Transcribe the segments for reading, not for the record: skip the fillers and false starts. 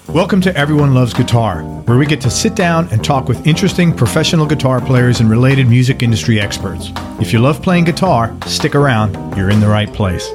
Welcome to Everyone Loves Guitar, where we get to sit down and talk with interesting professional guitar players and related music industry experts. If you love playing guitar, stick around. You're in the right place.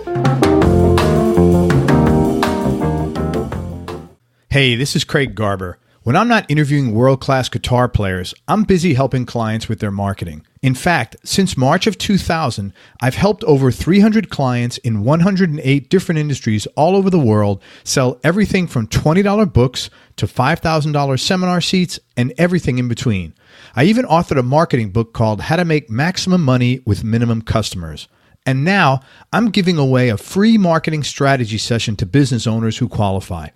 Hey, this is Craig Garber. When I'm not interviewing world-class guitar players, I'm busy helping clients with their marketing. In fact, since March of 2000, I've helped over 300 clients in 108 different industries all over the world sell everything from $20 books to $5,000 seminar seats and everything in between. I even authored a marketing book called How to Make Maximum Money with Minimum Customers. And now I'm giving away a free marketing strategy session to business owners who qualify.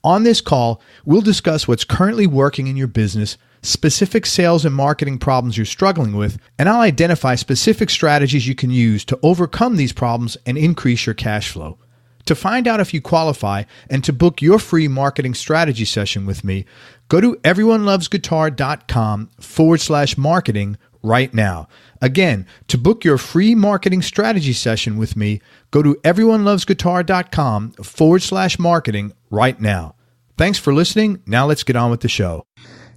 On this call, we'll discuss what's currently working in your business, specific sales and marketing problems you're struggling with, and I'll identify specific strategies you can use to overcome these problems and increase your cash flow. To find out if you qualify and to book your free marketing strategy session with me, go to everyonelovesguitar.com/marketing right now. Again, to book your free marketing strategy session with me, go to everyonelovesguitar.com/marketing right now. Thanks for listening. Now let's get on with the show.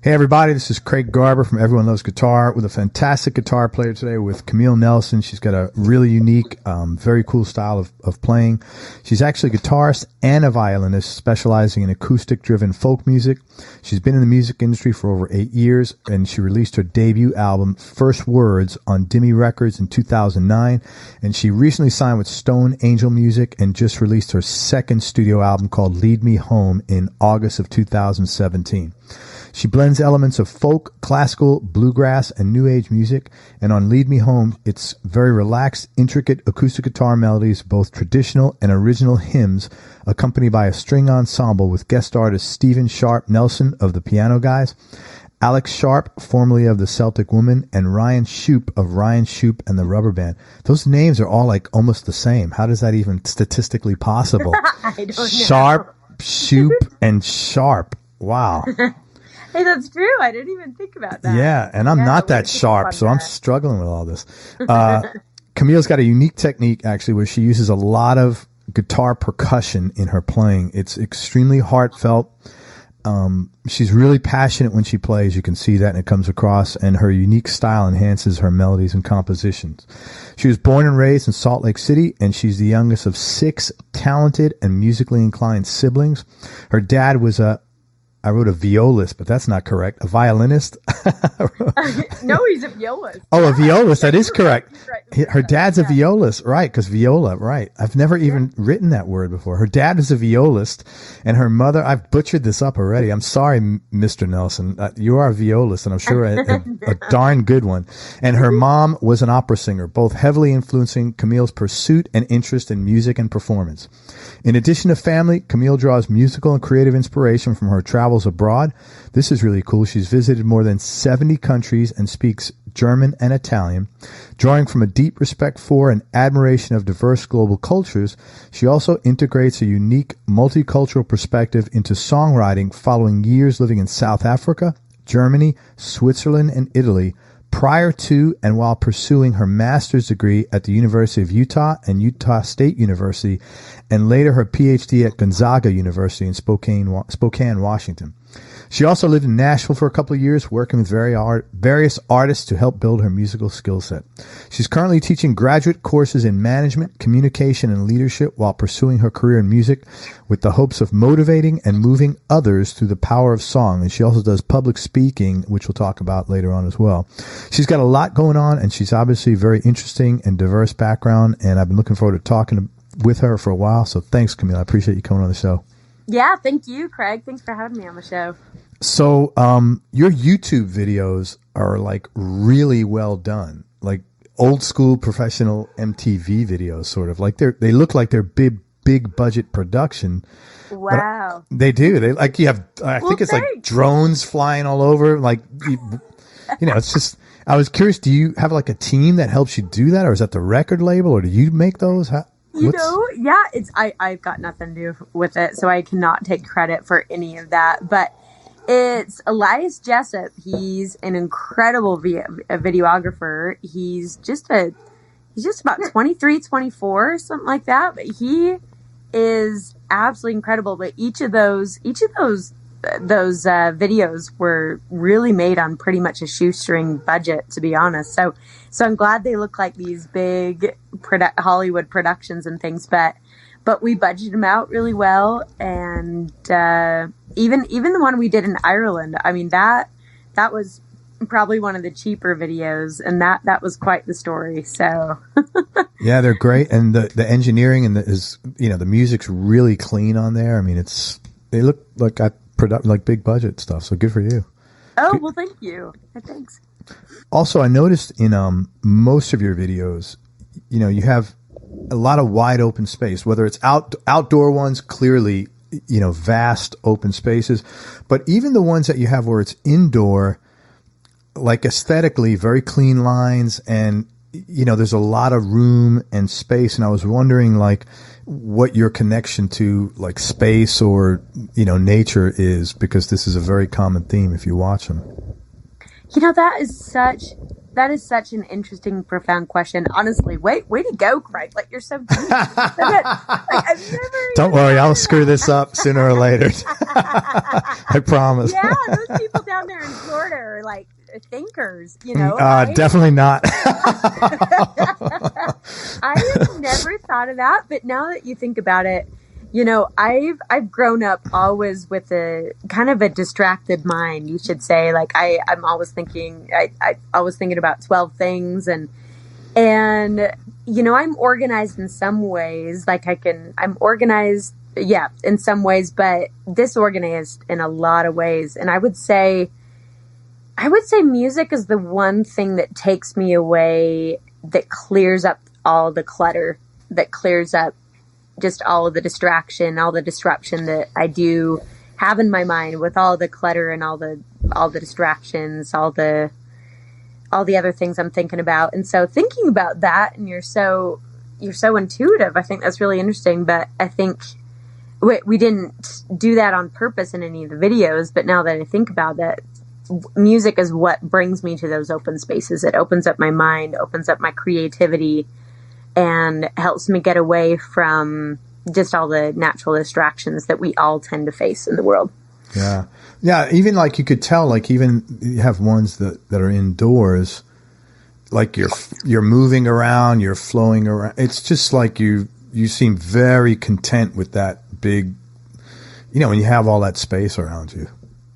Hey everybody, this is Craig Garber from Everyone Loves Guitar with a fantastic guitar player today with Camille Nelson. She's got a really unique, very cool style of playing. She's actually a guitarist and a violinist specializing in acoustic-driven folk music. She's been in the music industry for over 8 years, and she released her debut album, First Words, on Dimmy Records in 2009. And she recently signed with Stone Angel Music and just released her second studio album called Lead Me Home in August of 2017. She blends elements of folk, classical, bluegrass, and new age music. And on Lead Me Home, it's very relaxed, intricate acoustic guitar melodies, both traditional and original hymns, accompanied by a string ensemble with guest artists Stephen Sharp Nelson of the Piano Guys, Alex Sharp, formerly of the Celtic Woman, and Ryan Shoup of Ryan Shoup and the Rubber Band. Those names are all like almost the same. How does that even statistically possible? I don't know. Sharp, Shoup, and Sharp. Wow. Hey, that's true. I didn't even think about that. Yeah, and I'm not that sharp, so I'm struggling with all this. Camille's got a unique technique, actually, where she uses a lot of guitar percussion in her playing. It's extremely heartfelt. She's really passionate when she plays. You can see that, and it comes across, and her unique style enhances her melodies and compositions. She was born and raised in Salt Lake City, and she's the youngest of 6 talented and musically inclined siblings. Her dad was I wrote a violist, but that's not correct. A violinist? No, he's a violist. Oh, a violist. That is correct. Her dad's a violist, right? Because viola, right. I've never even written that word before. Her dad is a violist, and her mother, I've butchered this up already. I'm sorry, Mr. Nelson. You are a violist, and I'm sure a darn good one. And her mom was an opera singer, both heavily influencing Camille's pursuit and interest in music and performance. In addition to family, Camille draws musical and creative inspiration from her travels abroad. This is really cool. She's visited more than 70 countries and speaks German and Italian. Drawing from a deep respect for and admiration of diverse global cultures, she also integrates a unique multicultural perspective into songwriting following years living in South Africa, Germany, Switzerland, and Italy, prior to and while pursuing her master's degree at the University of Utah and Utah State University, and later her PhD at Gonzaga University in Spokane, Washington. She also lived in Nashville for a couple of years, working with various artists to help build her musical skill set. She's currently teaching graduate courses in management, communication, and leadership while pursuing her career in music with the hopes of motivating and moving others through the power of song. And she also does public speaking, which we'll talk about later on as well. She's got a lot going on, and she's obviously a very interesting and diverse background, and I've been looking forward to talking with her for a while. So thanks, Camille. I appreciate you coming on the show. Yeah, thank you, Craig. Thanks for having me on the show. So, your YouTube videos are like really well done, like old school professional MTV videos, sort of like they look like they're big budget production. Wow. They do. They like, you have, I think it's like drones flying all over. Like, it's just, I was curious, do you have like a team that helps you do that? Or is that the record label, or do you make those? I've got nothing to do with it, so I cannot take credit for any of that. But it's Elias Jessup. He's an incredible videographer. He's just about 23, 24, something like that. But he is absolutely incredible. But each of those those videos were really made on pretty much a shoestring budget, to be honest. So I'm glad they look like these big Hollywood productions and things, but we budgeted them out really well. And even the one we did in Ireland, I mean, that was probably one of the cheaper videos, and that was quite the story. So yeah, they're great, and the engineering and the music's really clean on there. I mean, they look like big budget stuff. So good for you. Oh, well, thank you. Thanks. Also, I noticed in most of your videos, you have a lot of wide open space, whether it's outdoor ones, clearly, vast open spaces, but even the ones that you have where it's indoor, like aesthetically very clean lines, and there's a lot of room and space. And I was wondering, like, what your connection to like space or nature is, because this is a very common theme if you watch them. That is such an interesting, profound question. Honestly, way to go, Craig. Like, you're so deep. Don't worry, I'll screw this up sooner or later. I promise. Yeah, those people down there in Florida are like thinkers, right? Definitely not. I have never thought of that, but now that you think about it, I've grown up always with a kind of a distracted mind, you should say. Like I'm always thinking, I always thinking about 12 things, and I'm organized in some ways. Like I'm organized, yeah, in some ways, but disorganized in a lot of ways. And I would say music is the one thing that takes me away, that clears up all the clutter, that clears up just all of the distraction, all the disruption that I do have in my mind, with all the clutter and all the distractions, all the other things I'm thinking about. And so thinking about that, and you're so intuitive, I think that's really interesting. But I think we didn't do that on purpose in any of the videos. But now that I think about that, music is what brings me to those open spaces. It opens up my mind, opens up my creativity, and helps me get away from just all the natural distractions that we all tend to face in the world. Yeah. Yeah. Even like you could tell, like even you have ones that are indoors, like you're moving around, you're flowing around. It's just like you seem very content with that big, when you have all that space around you.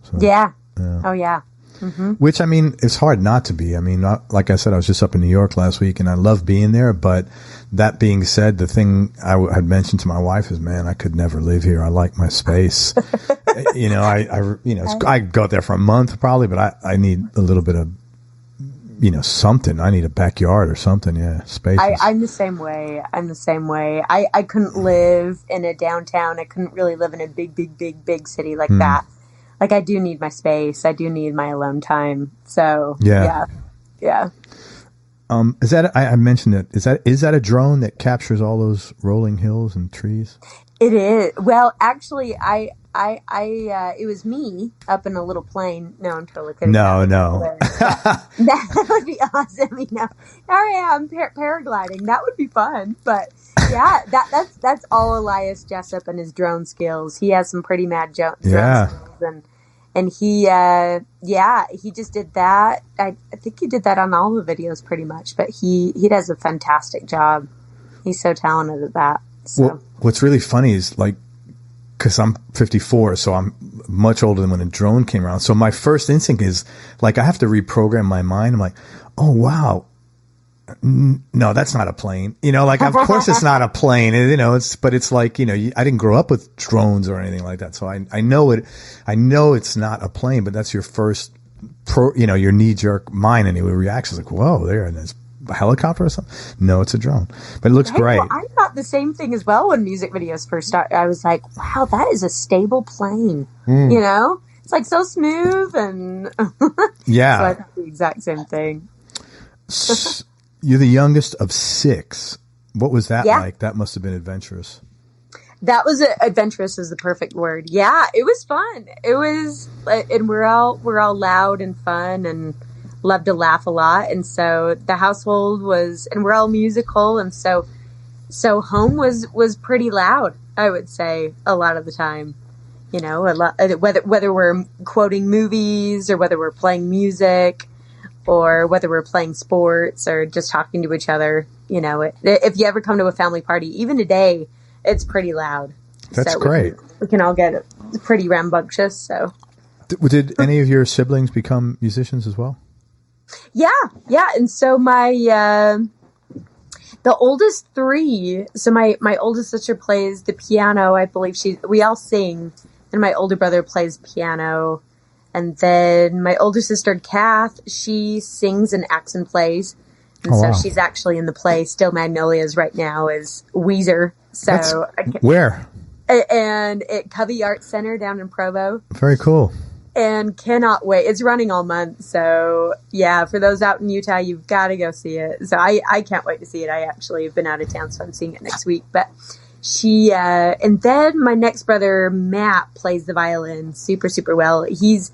So, yeah. Oh, yeah. Mm-hmm. Which, I mean, it's hard not to be. I mean, like I said, I was just up in New York last week, and I love being there. But that being said, the thing I had mentioned to my wife is, man, I could never live here. I like my space. I go there for a month probably, but I need a little bit of, something. I need a backyard or something. Yeah, space. I'm the same way. I couldn't live in a downtown. I couldn't really live in a big city like that. Like, I do need my space. I do need my alone time. So, yeah. Is that, I mentioned it, is that a drone that captures all those rolling hills and trees? It is. Well, actually, it was me up in a little plane. No, I'm totally kidding. No. That would be awesome. Here I am paragliding. That would be fun. But yeah, that's all Elias Jessup and his drone skills. He has some pretty mad drone skills, and he just did that. I think he did that on all the videos pretty much. But he does a fantastic job. He's so talented at that. So. Well, what's really funny is, like, because I'm 54, so I'm much older than when a drone came around. So my first instinct is, like, I have to reprogram my mind. I'm like, oh, wow. No, that's not a plane. Like, of course it's not a plane. But it's like, I didn't grow up with drones or anything like that. So I know it. I know it's not a plane, but that's your first, your knee-jerk mind anyway reaction. Like, whoa, there it is. A helicopter or something? No, it's a drone, but it looks great. Well, I thought the same thing as well when music videos first started. I was like, wow, that is a stable plane. It's like so smooth, and yeah. So I thought the exact same thing. You're the youngest of 6. What was that like? That must have been adventurous. That was adventurous is the perfect word. Yeah, it was fun. It was, and we're all loud and fun and love to laugh a lot. And so the household was, and we're all musical. And so home was pretty loud, I would say, a lot of the time. you know, a lot, whether we're quoting movies or whether we're playing music or whether we're playing sports or just talking to each other. You know, if you ever come to a family party, even today, it's pretty loud. That's great. We can all get pretty rambunctious. So, did any of your siblings become musicians as well? Yeah. And so the oldest three, so my oldest sister plays the piano. I believe we all sing, and my older brother plays piano. And then my older sister, Kath, she sings and acts and plays. And so she's actually in the play Still Magnolias right now as Weezer. So where? And at Covey Arts Center down in Provo. Very cool. And cannot wait. It's running all month. So, yeah, for those out in Utah, you've got to go see it. So I can't wait to see it. I actually have been out of town, so I'm seeing it next week. But and then my next brother, Matt, plays the violin super, super well. He's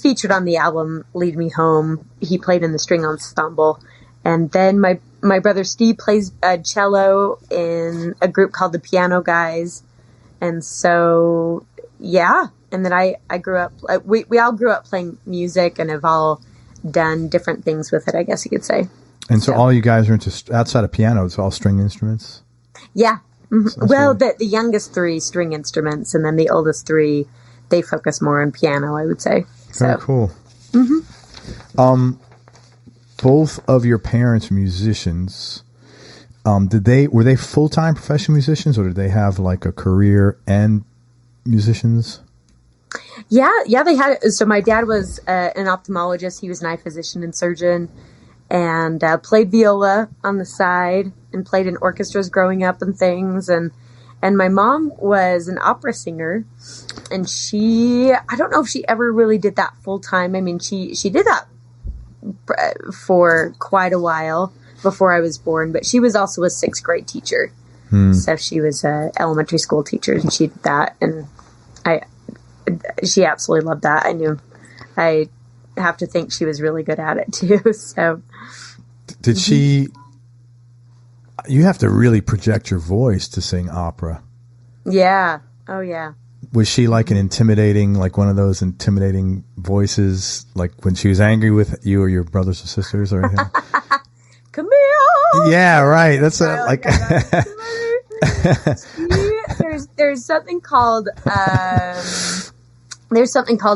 featured on the album Lead Me Home. He played in the string ensemble. And then my brother Steve plays cello in a group called the Piano Guys. And so, yeah. And then I grew up, we all grew up playing music and have all done different things with it, I guess you could say. And so all you guys are into, outside of piano, it's all string instruments? Yeah. Mm-hmm. Well, the youngest three string instruments, and then the oldest three, they focus more on piano, I would say. Very cool. Mm-hmm. Both of your parents musicians. Were they full-time professional musicians, or did they have like a career and musicians? Yeah, they had. So my dad was an ophthalmologist. He was an eye physician and surgeon, and played viola on the side and played in orchestras growing up and things. And my mom was an opera singer, and I don't know if she ever really did that full time. I mean, she did that for quite a while before I was born, but she was also a sixth grade teacher. So she was an elementary school teacher, and she did that, and she absolutely loved that. I have to think she was really good at it too. So did she, you have to really project your voice to sing opera. Yeah. Oh yeah. Was she like like one of those intimidating voices, like when she was angry with you or your brothers or sisters or anything? Camille! Yeah, right. That's there's something called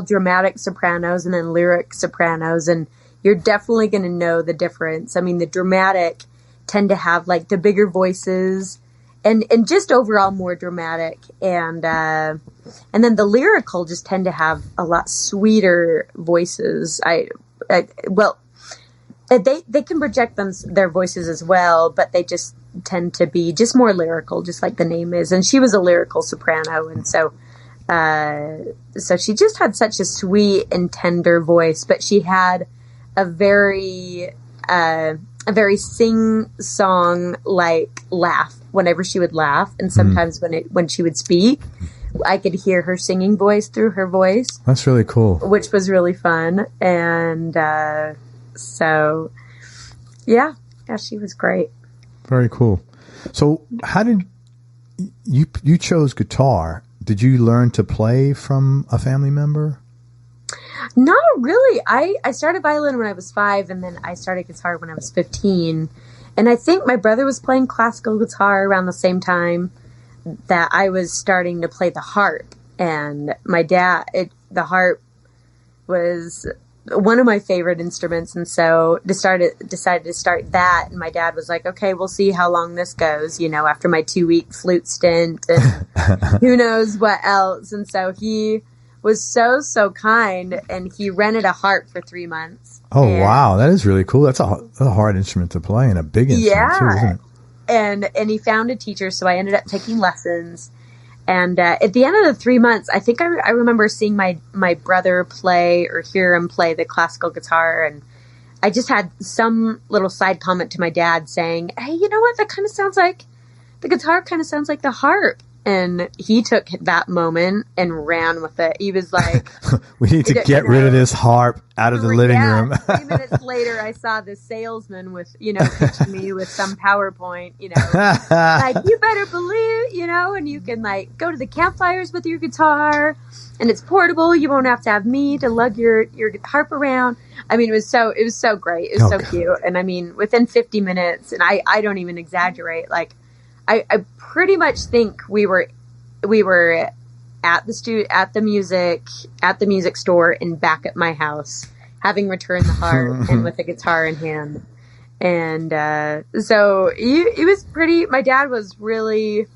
dramatic sopranos and then lyric sopranos, and you're definitely going to know the difference. I mean, the dramatic tend to have like the bigger voices and just overall more dramatic, and then the lyrical just tend to have a lot sweeter voices. They can project their voices as well, but they just tend to be just more lyrical, just like the name is. And she was a lyrical soprano, and so she just had such a sweet and tender voice, but she had a very sing-song like laugh whenever she would laugh, and sometimes when she would speak, I could hear her singing voice through her voice. That's really cool. Which was really fun, and so yeah, she was great. Very cool. So how did you chose guitar? Did you learn to play from a family member? Not really. I started violin when I was 5, and then I started guitar when I was 15. And I think my brother was playing classical guitar around the same time that I was starting to play the harp. And my dad, the harp was one of my favorite instruments, and so decided to start that. And my dad was like, okay, we'll see how long this goes, after my 2-week flute stint and who knows what else. And so he was so kind, and he rented a harp for 3 months. Oh, wow. That is really cool. That's a hard instrument to play, and a big instrument too, isn't it? And he found a teacher, so I ended up taking lessons. And at the end of the 3 months, I think I remember seeing my brother play or hear him play the classical guitar. And I just had some little side comment to my dad saying, hey, you know what? That kind of sounds like, the guitar kind of sounds like the harp. And he took that moment and ran with it. He was like, we need to get rid of this harp out of the living room. 3 minutes later, I saw the salesman with, pitching me with some PowerPoint, like, you better believe, and you can like go to the campfires with your guitar and it's portable. You won't have to have me to lug your harp around. I mean, it was so great. It was so cute. And I mean, within 50 minutes, and I don't even exaggerate, like, I pretty much think we were at the music store and back at my house, having returned the harp and with a guitar in hand. And so it was pretty. My dad was really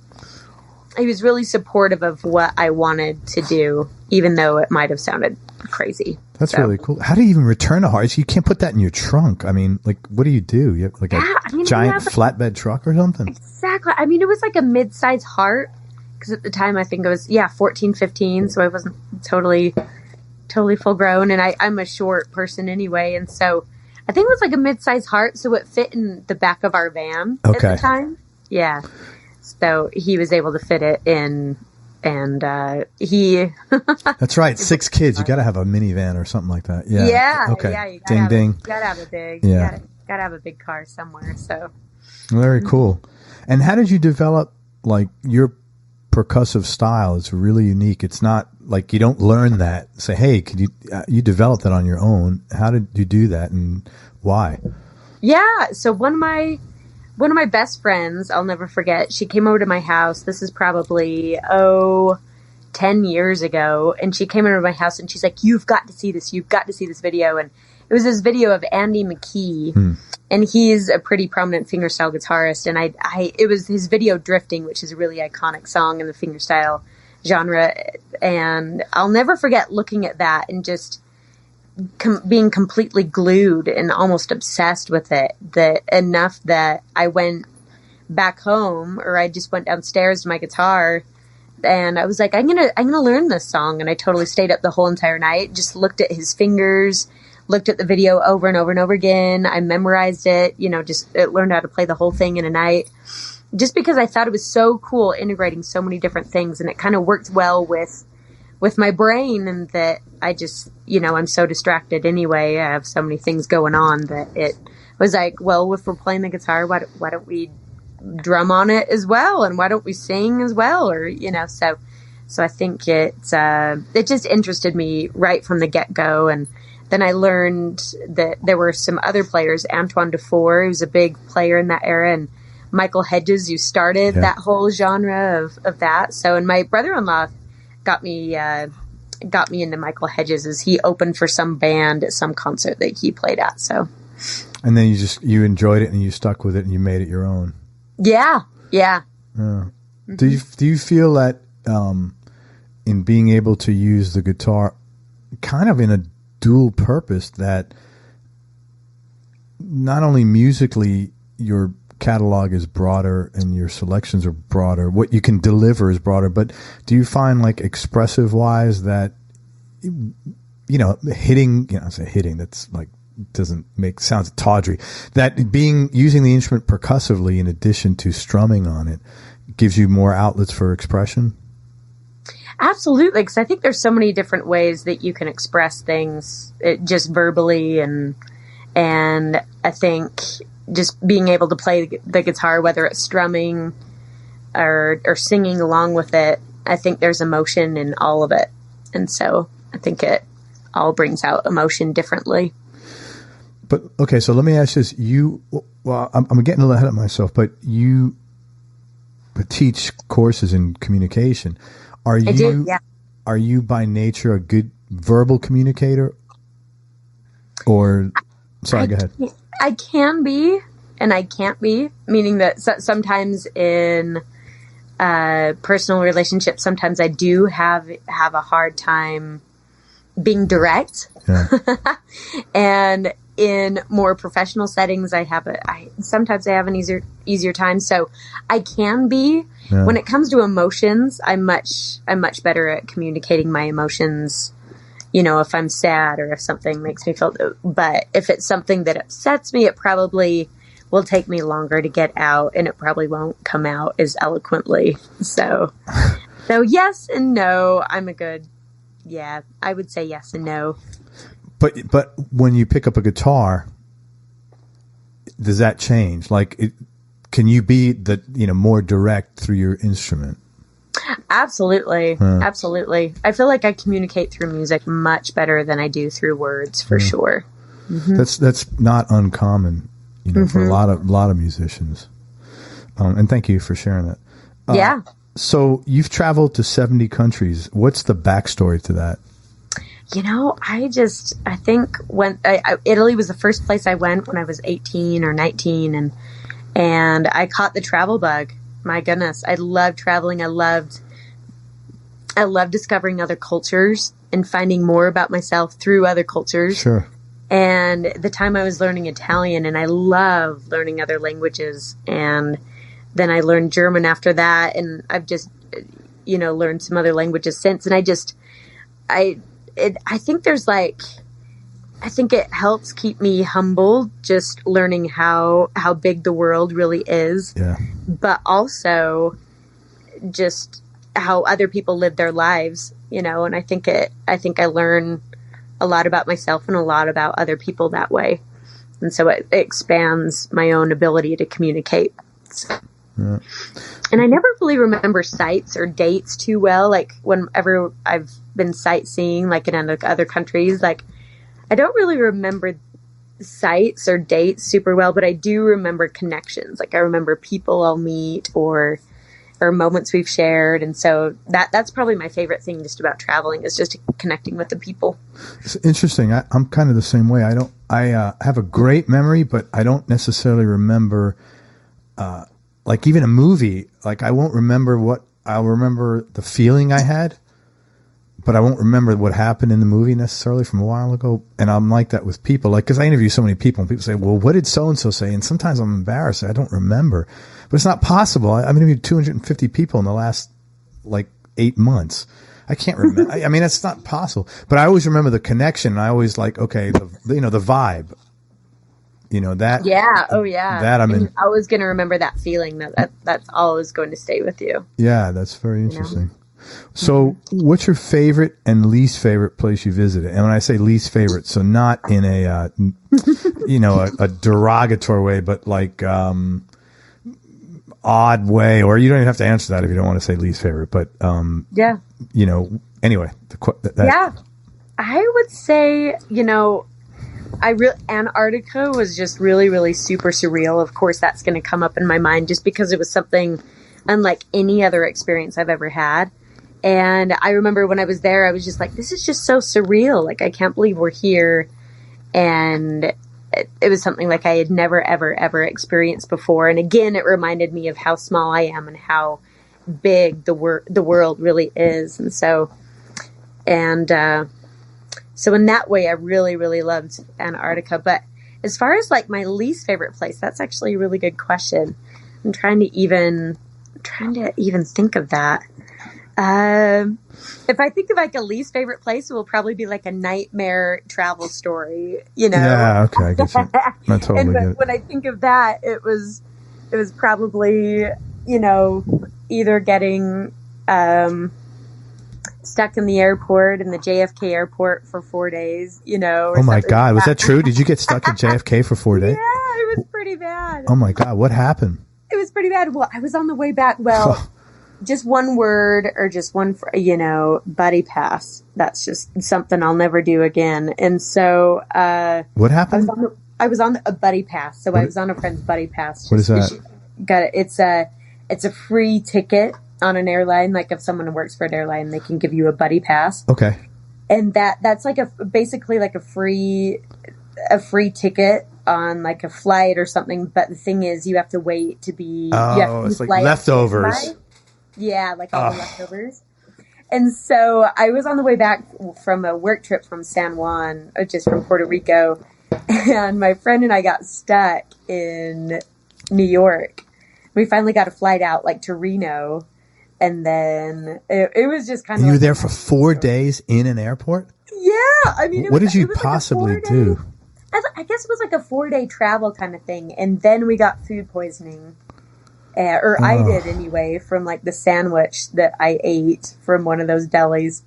supportive of what I wanted to do, even though it might have sounded crazy. That's really cool. How do you even return a harp? You can't put that in your trunk. I mean, like, what do? You have like a giant flatbed truck or something? Exactly. I mean, it was like a mid-size harp, because at the time I think it was 14, 15, so I wasn't totally full grown, and I'm a short person anyway, and so I think it was like a mid-size harp, so it fit in the back of our van at the time. Yeah. So he was able to fit it in. And he that's right, 6 kids, you gotta have a minivan or something like that. You gotta have a big gotta have a big car somewhere. So very cool. And how did you develop like your percussive style? It's really unique. It's not like you don't learn that, say, hey, could you develop that on your own. How did you do that and why? So one of my best friends, I'll never forget, she came over to my house. This is probably, 10 years ago. And she came over to my house and she's like, you've got to see this. You've got to see this video. And it was this video of Andy McKee. And he's a pretty prominent fingerstyle guitarist. And it was his video Drifting, which is a really iconic song in the fingerstyle genre. And I'll never forget looking at that and just being completely glued and almost obsessed with it, enough that I went back home, or I just went downstairs to my guitar and I was like, I'm gonna learn this song. And I totally stayed up the whole entire night, just looked at his fingers, looked at the video over and over and over again. I memorized it, just learned how to play the whole thing in a night, just because I thought it was so cool, integrating so many different things, and it kind of worked well with my brain, and that I just, I'm so distracted anyway. I have so many things going on that it was like, well, if we're playing the guitar, why don't we drum on it as well? And why don't we sing as well? Or, so I think it just interested me right from the get-go. And then I learned that there were some other players, Antoine Dufour, who's a big player in that era, and Michael Hedges, who started that whole genre of that. So, and my brother-in-law got me into Michael Hedges, as he opened for some band at some concert that he played at. So, and then you enjoyed it and you stuck with it and you made it your own. Yeah. Mm-hmm. Do you feel that in being able to use the guitar kind of in a dual purpose, that not only musically your catalog is broader and your selections are broader, what you can deliver is broader, but do you find, like, expressive wise, that hitting, I say hitting, that's like sounds tawdry, that using the instrument percussively in addition to strumming on it gives you more outlets for expression? Absolutely, because I think there's so many different ways that you can express things, just verbally, and I think just being able to play the guitar, whether it's strumming or singing along with it, I think there's emotion in all of it. And so I think it all brings out emotion differently. But, okay, so let me ask this. I'm getting a little ahead of myself, but you teach courses in communication. I do, yeah. Are you by nature a good verbal communicator? Or, sorry, go ahead. I can be, and I can't be, meaning that sometimes in personal relationships, sometimes I do have a hard time being direct. Yeah. And in more professional settings, sometimes I have an easier time. So I can be. Yeah. When it comes to emotions, I'm much better at communicating my emotions. If I'm sad or if something makes me feel, but if it's something that upsets me, it probably will take me longer to get out, and it probably won't come out as eloquently. So yes and no. I would say yes and no. But when you pick up a guitar, does that change? Like, can you be more direct through your instrument? Absolutely. Absolutely. I feel like I communicate through music much better than I do through words, for sure. Mm-hmm. That's not uncommon, for a lot of musicians. And thank you for sharing that. Yeah. So you've traveled to 70 countries. What's the backstory to that? I think when Italy was the first place I went when I was 18 or 19, and I caught the travel bug. My goodness, I loved traveling. I loved discovering other cultures and finding more about myself through other cultures. Sure. And the time I was learning Italian, and I love learning other languages. And then I learned German after that, and I've just, learned some other languages since. And I think it helps keep me humble, just learning how big the world really is. Yeah. But also just how other people live their lives, and I think I learn a lot about myself and a lot about other people that way. And so it expands my own ability to communicate. Yeah. And I never really remember sites or dates too well. Like whenever I've been sightseeing, like in other countries, like I don't really remember sites or dates super well, but I do remember connections. Like I remember people I'll meet or moments we've shared. And so that's probably my favorite thing just about traveling, is just connecting with the people. It's interesting. I'm kind of the same way. I have a great memory, but I don't necessarily remember, like even a movie, like I won't remember I'll remember the feeling I had, but I won't remember what happened in the movie necessarily from a while ago. And I'm like that with people, like, cause I interview so many people and people say, well, what did so-and-so say? And sometimes I'm embarrassed. I don't remember, but it's not possible. I've interviewed 250 people in the last like 8 months. I can't remember. I mean, it's not possible, but I always remember the connection. I always like, okay, the vibe, that. Yeah. Oh yeah. That I'm in. I was going to remember that feeling that's always going to stay with you. Yeah. That's very interesting. So what's your favorite and least favorite place you visited? And when I say least favorite, so not in a, a derogatory way, but like, odd way, or you don't even have to answer that if you don't want to say least favorite, but, yeah, anyway, yeah, I would say, Antarctica was just really, really super surreal. Of course, that's going to come up in my mind just because it was something unlike any other experience I've ever had. And I remember when I was there, I was just like, this is just so surreal. Like, I can't believe we're here. And it was something like I had never, ever, ever experienced before. And again, it reminded me of how small I am and how big the world really is. And so in that way, I really, really loved Antarctica. But as far as like my least favorite place, that's actually a really good question. I'm trying to even think of that. If I think of like a least favorite place, it will probably be like a nightmare travel story, Yeah, okay, I get you. I totally get it. When I think of that, it was probably, either getting stuck in the airport, in the JFK airport for 4 days, Oh my God, was that true? Did you get stuck at JFK for 4 days? Yeah, it was pretty bad. Oh my God, what happened? It was pretty bad. Well, I was on the way back. Well, just one word or just one, buddy pass. That's just something I'll never do again. And so, what happened? I was on a buddy pass. So I was on a friend's buddy pass. What is that? Got it. It's a free ticket on an airline. Like if someone works for an airline, they can give you a buddy pass. Okay. And that's like basically like a free ticket on like a flight or something. But the thing is, you have to wait to be. Oh, it's like leftovers. Yeah, like all the leftovers. And so I was on the way back from a work trip from San Juan, just from Puerto Rico, and my friend and I got stuck in New York. We finally got a flight out like to Reno, and then it was just kind of. You were there for 4 days in an airport? Yeah, I mean, what did you possibly do? I guess it was like a 4-day travel kind of thing. And then we got food poisoning. Or I did anyway, from like the sandwich that I ate from one of those delis.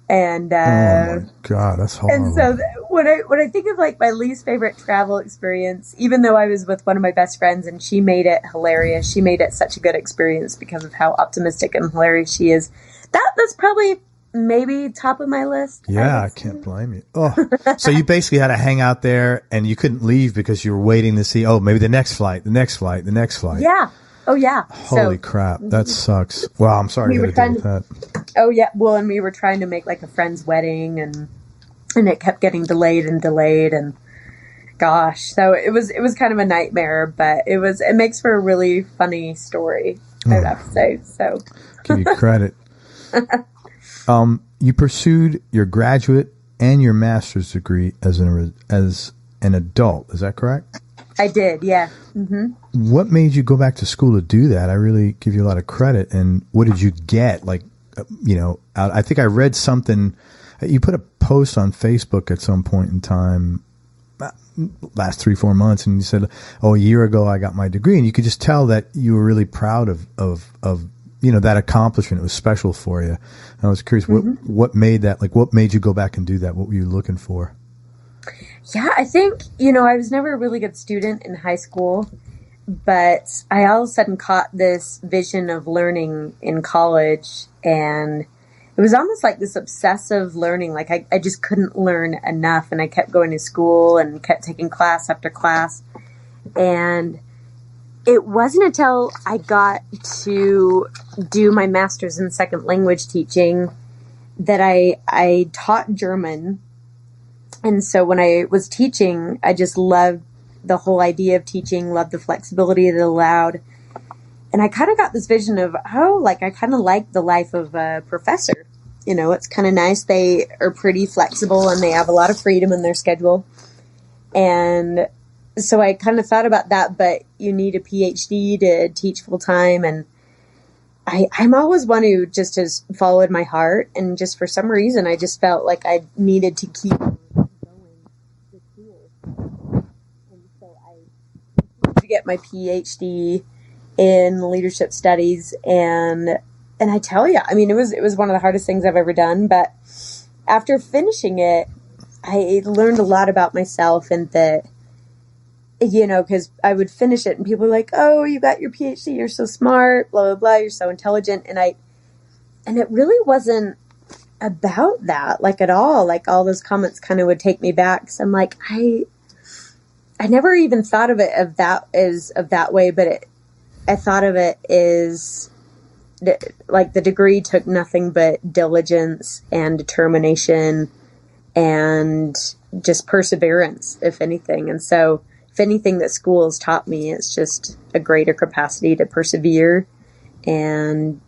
And oh my God, that's horrible. And so when I think of like my least favorite travel experience, even though I was with one of my best friends and she made it hilarious, she made it such a good experience because of how optimistic and hilarious she is. That's probably maybe top of my list. Yeah, I can't blame you. Oh, so you basically had to hang out there and you couldn't leave because you were waiting to see, maybe the next flight. Yeah. Oh, yeah. Holy crap. That sucks. Wow, I'm sorry you had to deal with that. Oh, yeah. Well, and we were trying to make like a friend's wedding and it kept getting delayed and gosh. So it was kind of a nightmare, but it makes for a really funny story, I would have to say. So give you credit. You pursued your graduate and your master's degree as an adult. Is that correct? I did, yeah. Mm-hmm. What made you go back to school to do that? I really give you a lot of credit. And what did you get? Like, I think I read something. You put a post on Facebook at some point in time, last 3-4 months, and you said, a year ago I got my degree. And you could just tell that you were really proud of that accomplishment. It was special for you. And I was curious, what made that, like, what made you go back and do that? What were you looking for? Yeah, I think, I was never a really good student in high school, but I all of a sudden caught this vision of learning in college, and it was almost like this obsessive learning. Like I just couldn't learn enough, and I kept going to school and kept taking class after class. And it wasn't until I got to do my master's in second language teaching that I taught German. And so when I was teaching, I just loved the whole idea of teaching, loved the flexibility that it allowed. And I kind of got this vision of, I kind of like the life of a professor. It's kind of nice. They are pretty flexible and they have a lot of freedom in their schedule. And so I kind of thought about that, but you need a PhD to teach full time. And I'm always one who just has followed my heart. And just for some reason, I just felt like I needed to keep to get my PhD in leadership studies, and I tell you, I mean, it was one of the hardest things I've ever done, but after finishing it, I learned a lot about myself, and that, because I would finish it and people were like, oh, you got your PhD, you're so smart, blah, blah, blah, you're so intelligent, and it really wasn't about that, like, at all. Like, all those comments kind of would take me back, so I'm like, I never even thought of it of that way, but I thought of it as like the degree took nothing but diligence and determination and just perseverance, if anything. And so if anything that school has taught me, it's just a greater capacity to persevere, and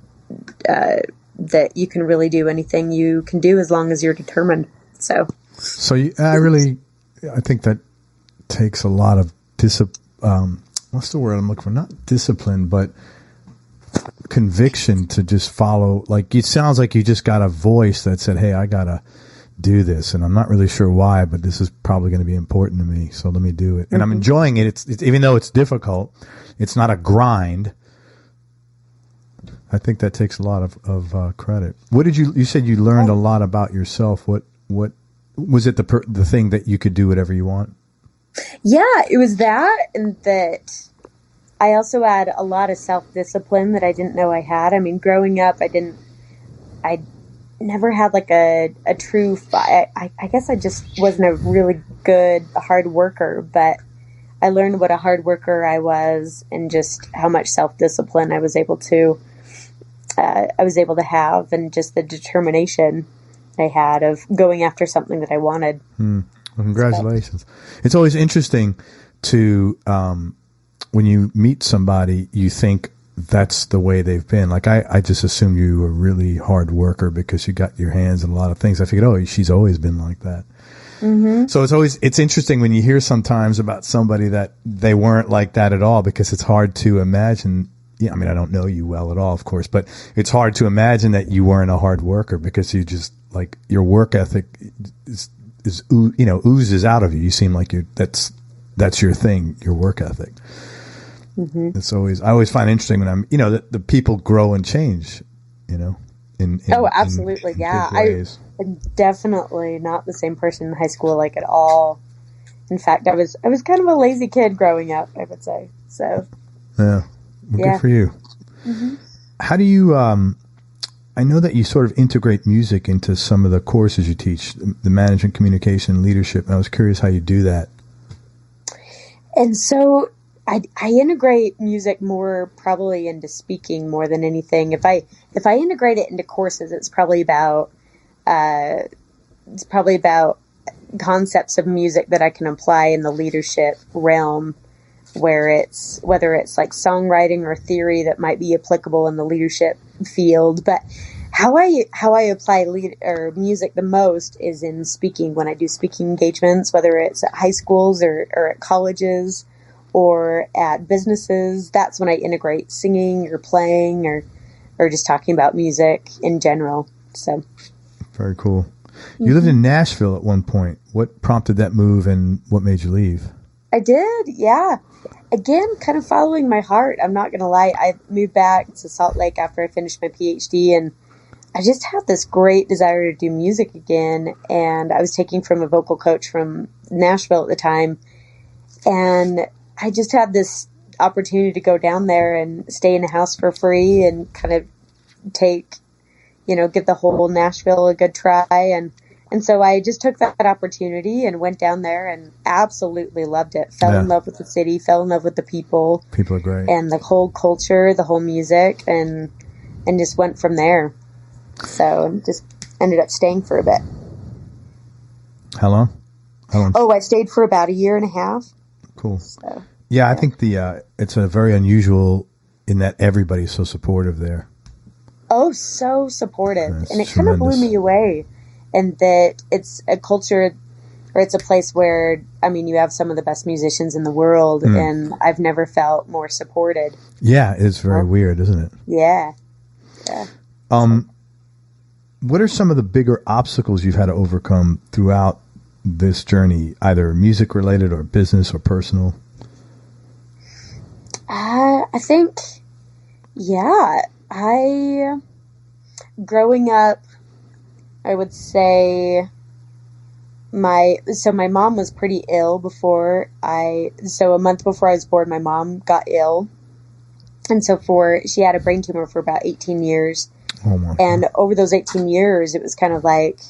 that you can really do anything you can do as long as you're determined. So I think that takes a lot of what's the word I'm looking for? Not discipline, but conviction to just follow. Like, it sounds like you just got a voice that said, hey, I gotta do this, and I'm not really sure why, but this is probably going to be important to me, so let me do it. And I'm enjoying it. It's even though it's difficult, it's not a grind. I think that takes a lot of credit. What did you said you learned a lot about yourself. What was it, the thing that you could do whatever you want? Yeah, it was that, and that I also had a lot of self-discipline that I didn't know I had. I mean, growing up, I never had like a true, I guess I just wasn't a really good hard worker, but I learned what a hard worker I was, and just how much self-discipline I was able to have, and just the determination I had of going after something that I wanted. Well, congratulations. It's always interesting to, when you meet somebody, you think that's the way they've been. Like, I just assumed you were a really hard worker because you got your hands in a lot of things. I figured, she's always been like that. Mm-hmm. So it's interesting when you hear sometimes about somebody that they weren't like that at all, because it's hard to imagine. Yeah, I mean, I don't know you well at all, of course, but it's hard to imagine that you weren't a hard worker, because you just, like, your work ethic is oozes out of you. You seem like that's your thing, your work ethic. Mm-hmm. I always find it interesting when I'm, the people grow and change, absolutely. In yeah. I'm definitely not the same person in high school, like at all. In fact, I was kind of a lazy kid growing up, I would say. So, yeah. Well, good for you. Mm-hmm. How do you, I know that you sort of integrate music into some of the courses you teach, the management, communication, leadership. And I was curious how you do that. And so I integrate music more probably into speaking more than anything. If I integrate it into courses, it's probably about concepts of music that I can apply in the leadership realm, whether it's like songwriting or theory that might be applicable in the leadership field. But how I apply music the most is in speaking, when I do speaking engagements, whether it's at high schools or at colleges or at businesses. That's when I integrate singing or playing or just talking about music in general. So very cool. You lived in Nashville at one point. What prompted that move and what made you leave? I did, yeah. Again, kind of following my heart. I'm not going to lie. I moved back to Salt Lake after I finished my PhD, and I just had this great desire to do music again. And I was taking from a vocal coach from Nashville at the time. And I just had this opportunity to go down there and stay in a house for free and kind of give the whole Nashville a good try. And so I just took that opportunity and went down there and absolutely loved it. Fell in love with the city, fell in love with the people. People are great. And the whole culture, the whole music, and just went from there. So just ended up staying for a bit. How long? Oh, I stayed for about 1.5 years. Cool. So, yeah, I think it's a very unusual in that everybody's so supportive there. Oh, so supportive. And it tremendous. Kind of blew me away. And that it's a culture, or it's a place where, you have some of the best musicians in the world, and I've never felt more supported. Yeah, it's very weird, isn't it? Yeah. What are some of the bigger obstacles you've had to overcome throughout this journey, either music related or business or personal? I think, growing up, I would say my mom was pretty ill so a month before I was born, my mom got ill. And so she had a brain tumor for about 18 years. Oh my God. And over those 18 years, it was kind of like,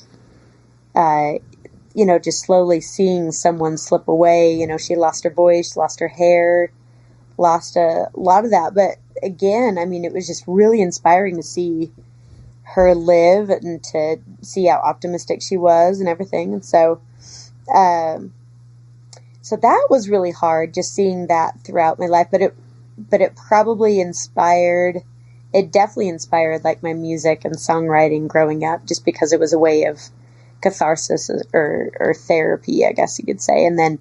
just slowly seeing someone slip away. She lost her voice, lost her hair, lost a lot of that. But again, it was just really inspiring to see her live and to see how optimistic she was and everything. And so that was really hard, just seeing that throughout my life. But it definitely inspired like my music and songwriting growing up, just because it was a way of catharsis or therapy, I guess you could say. And then,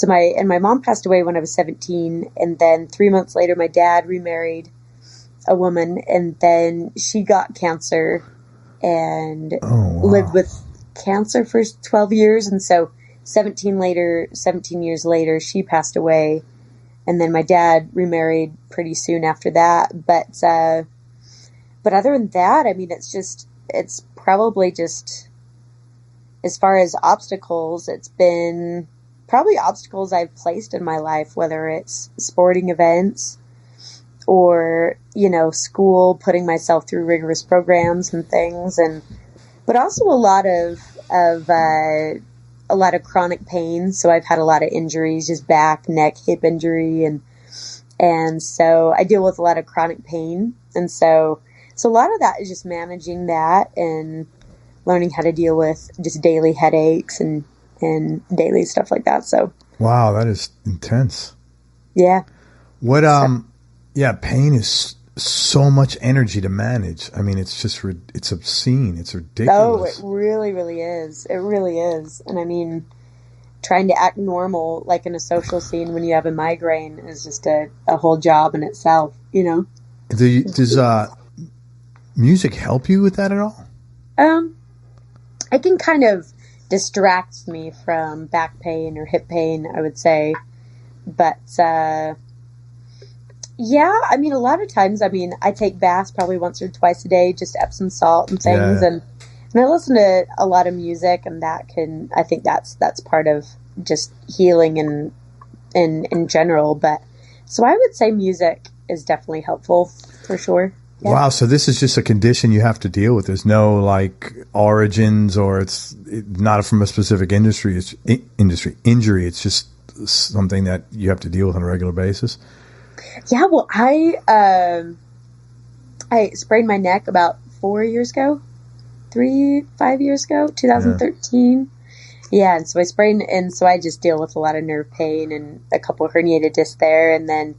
my mom passed away when I was 17. And then 3 months later, my dad remarried a woman, and then she got cancer and lived with cancer for 12 years. And so 17 years later, she passed away. And then my dad remarried pretty soon after that. But other than that, it's probably just, as far as obstacles, it's been probably obstacles I've placed in my life, whether it's sporting events or, school, putting myself through rigorous programs and things, but also a lot of chronic pain. So I've had a lot of injuries, just back, neck, hip injury. And so I deal with a lot of chronic pain. And so a lot of that is just managing that and learning how to deal with just daily headaches and daily stuff like that. So. Wow, that is intense. Yeah. What, pain is so much energy to manage. It's just, it's obscene. It's ridiculous. Oh, it really, really is. It really is. And trying to act normal, like in a social scene when you have a migraine, is just a whole job in itself, Does music help you with that at all? I can kind of distracts me from back pain or hip pain, I would say. But, yeah, I mean, a lot of times, I mean, I take baths probably once or twice a day, just Epsom salt and things. And I listen to a lot of music, and I think that's part of just healing and in general. But so I would say music is definitely helpful for sure. Yeah. Wow. So this is just a condition you have to deal with. There's no like origins, or it's not from a specific injury. It's just something that you have to deal with on a regular basis. Yeah. Well, I sprained my neck about 5 years ago, 2013. Yeah. And so I sprained, and so I just deal with a lot of nerve pain and a couple of herniated discs there, and then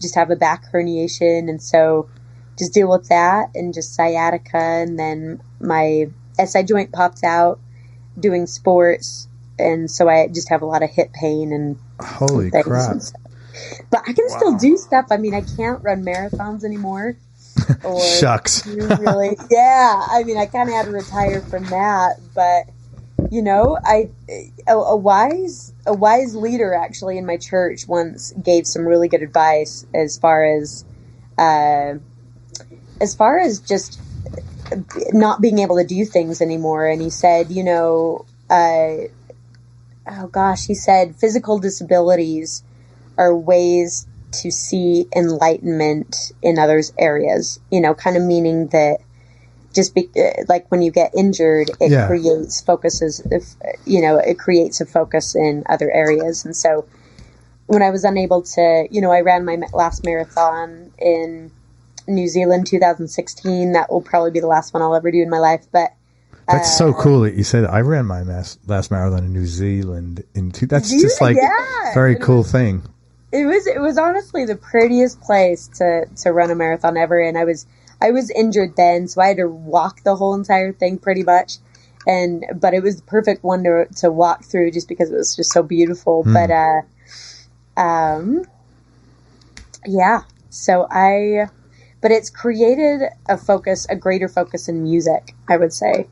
just have a back herniation, and so just deal with that, and just sciatica, and then my SI joint popped out doing sports, and so I just have a lot of hip pain and holy crap. But I can still do stuff. I mean, I can't run marathons anymore. Or Shucks. Really, yeah. I mean, I kind of had to retire from that, but you know, a wise leader actually in my church once gave some really good advice as far as just not being able to do things anymore. And he said, you know, he said physical disabilities are ways to see enlightenment in others' areas, you know, kind of meaning that just like when you get injured, it creates it creates a focus in other areas. And so when I was unable to, you know, I ran my last marathon in New Zealand, 2016. That will probably be the last one I'll ever do in my life. But that's so cool that you said that. I ran my last marathon in New Zealand that's just like very cool thing. It was honestly the prettiest place to run a marathon ever. And I was injured then, so I had to walk the whole entire thing pretty much. But it was the perfect one to walk through just because it was just so beautiful. But, but it's created a greater focus in music, I would say.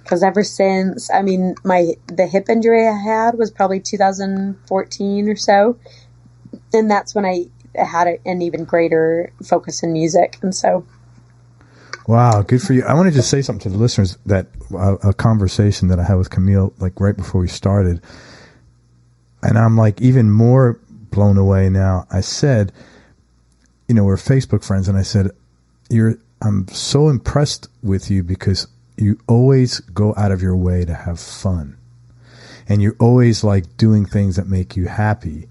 Because ever since, I mean, the hip injury I had was probably 2014 or so. And that's when I had an even greater focus in music. And so. Wow, good for you. I want to just say something to the listeners that a conversation that I had with Camille, like right before we started, and I'm like even more blown away now. I said, you know, we're Facebook friends, and I said, I'm so impressed with you because you always go out of your way to have fun, and you're always like doing things that make you happy.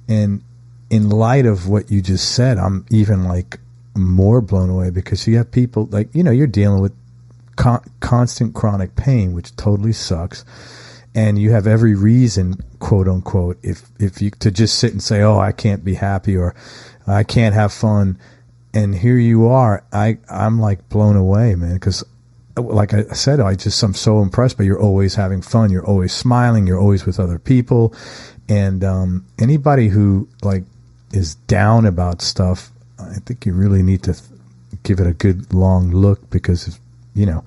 And in light of what you just said, I'm even like more blown away because you have people like, you know, you're dealing with constant chronic pain, which totally sucks. And you have every reason, quote unquote, if you to just sit and say, oh, I can't be happy or I can't have fun. And here you are. I'm like blown away, man. Cause like I said, I'm so impressed by you're always having fun. You're always smiling. You're always with other people. And, anybody who like is down about stuff, I think you really need to give it a good long look because, you know,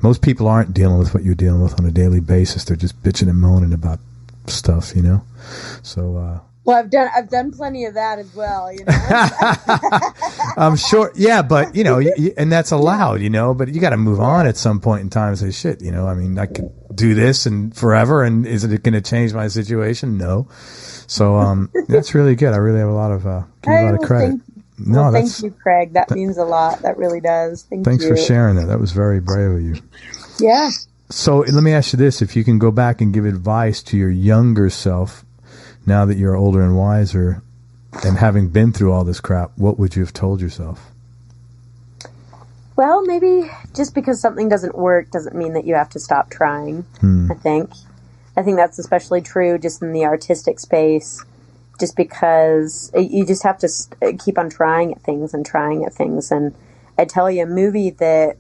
most people aren't dealing with what you're dealing with on a daily basis. They're just bitching and moaning about stuff, you know? So, well, I've done plenty of that as well, you know. I'm sure. Yeah. But you know, and that's allowed, you know, but you got to move on at some point in time and say, shit, you know, I mean, I could do this and forever. And is it going to change my situation? No. So, that's really good. I really have a lot of credit. Thank you, Craig. That means a lot. That really does. Thanks for sharing that. That was very brave of you. Yeah. So let me ask you this. If you can go back and give advice to your younger self, now that you're older and wiser and having been through all this crap, what would you have told yourself? Well, maybe just because something doesn't work doesn't mean that you have to stop trying, I think. I think that's especially true just in the artistic space. Just because you just have to keep on trying at things. And I tell you, a movie that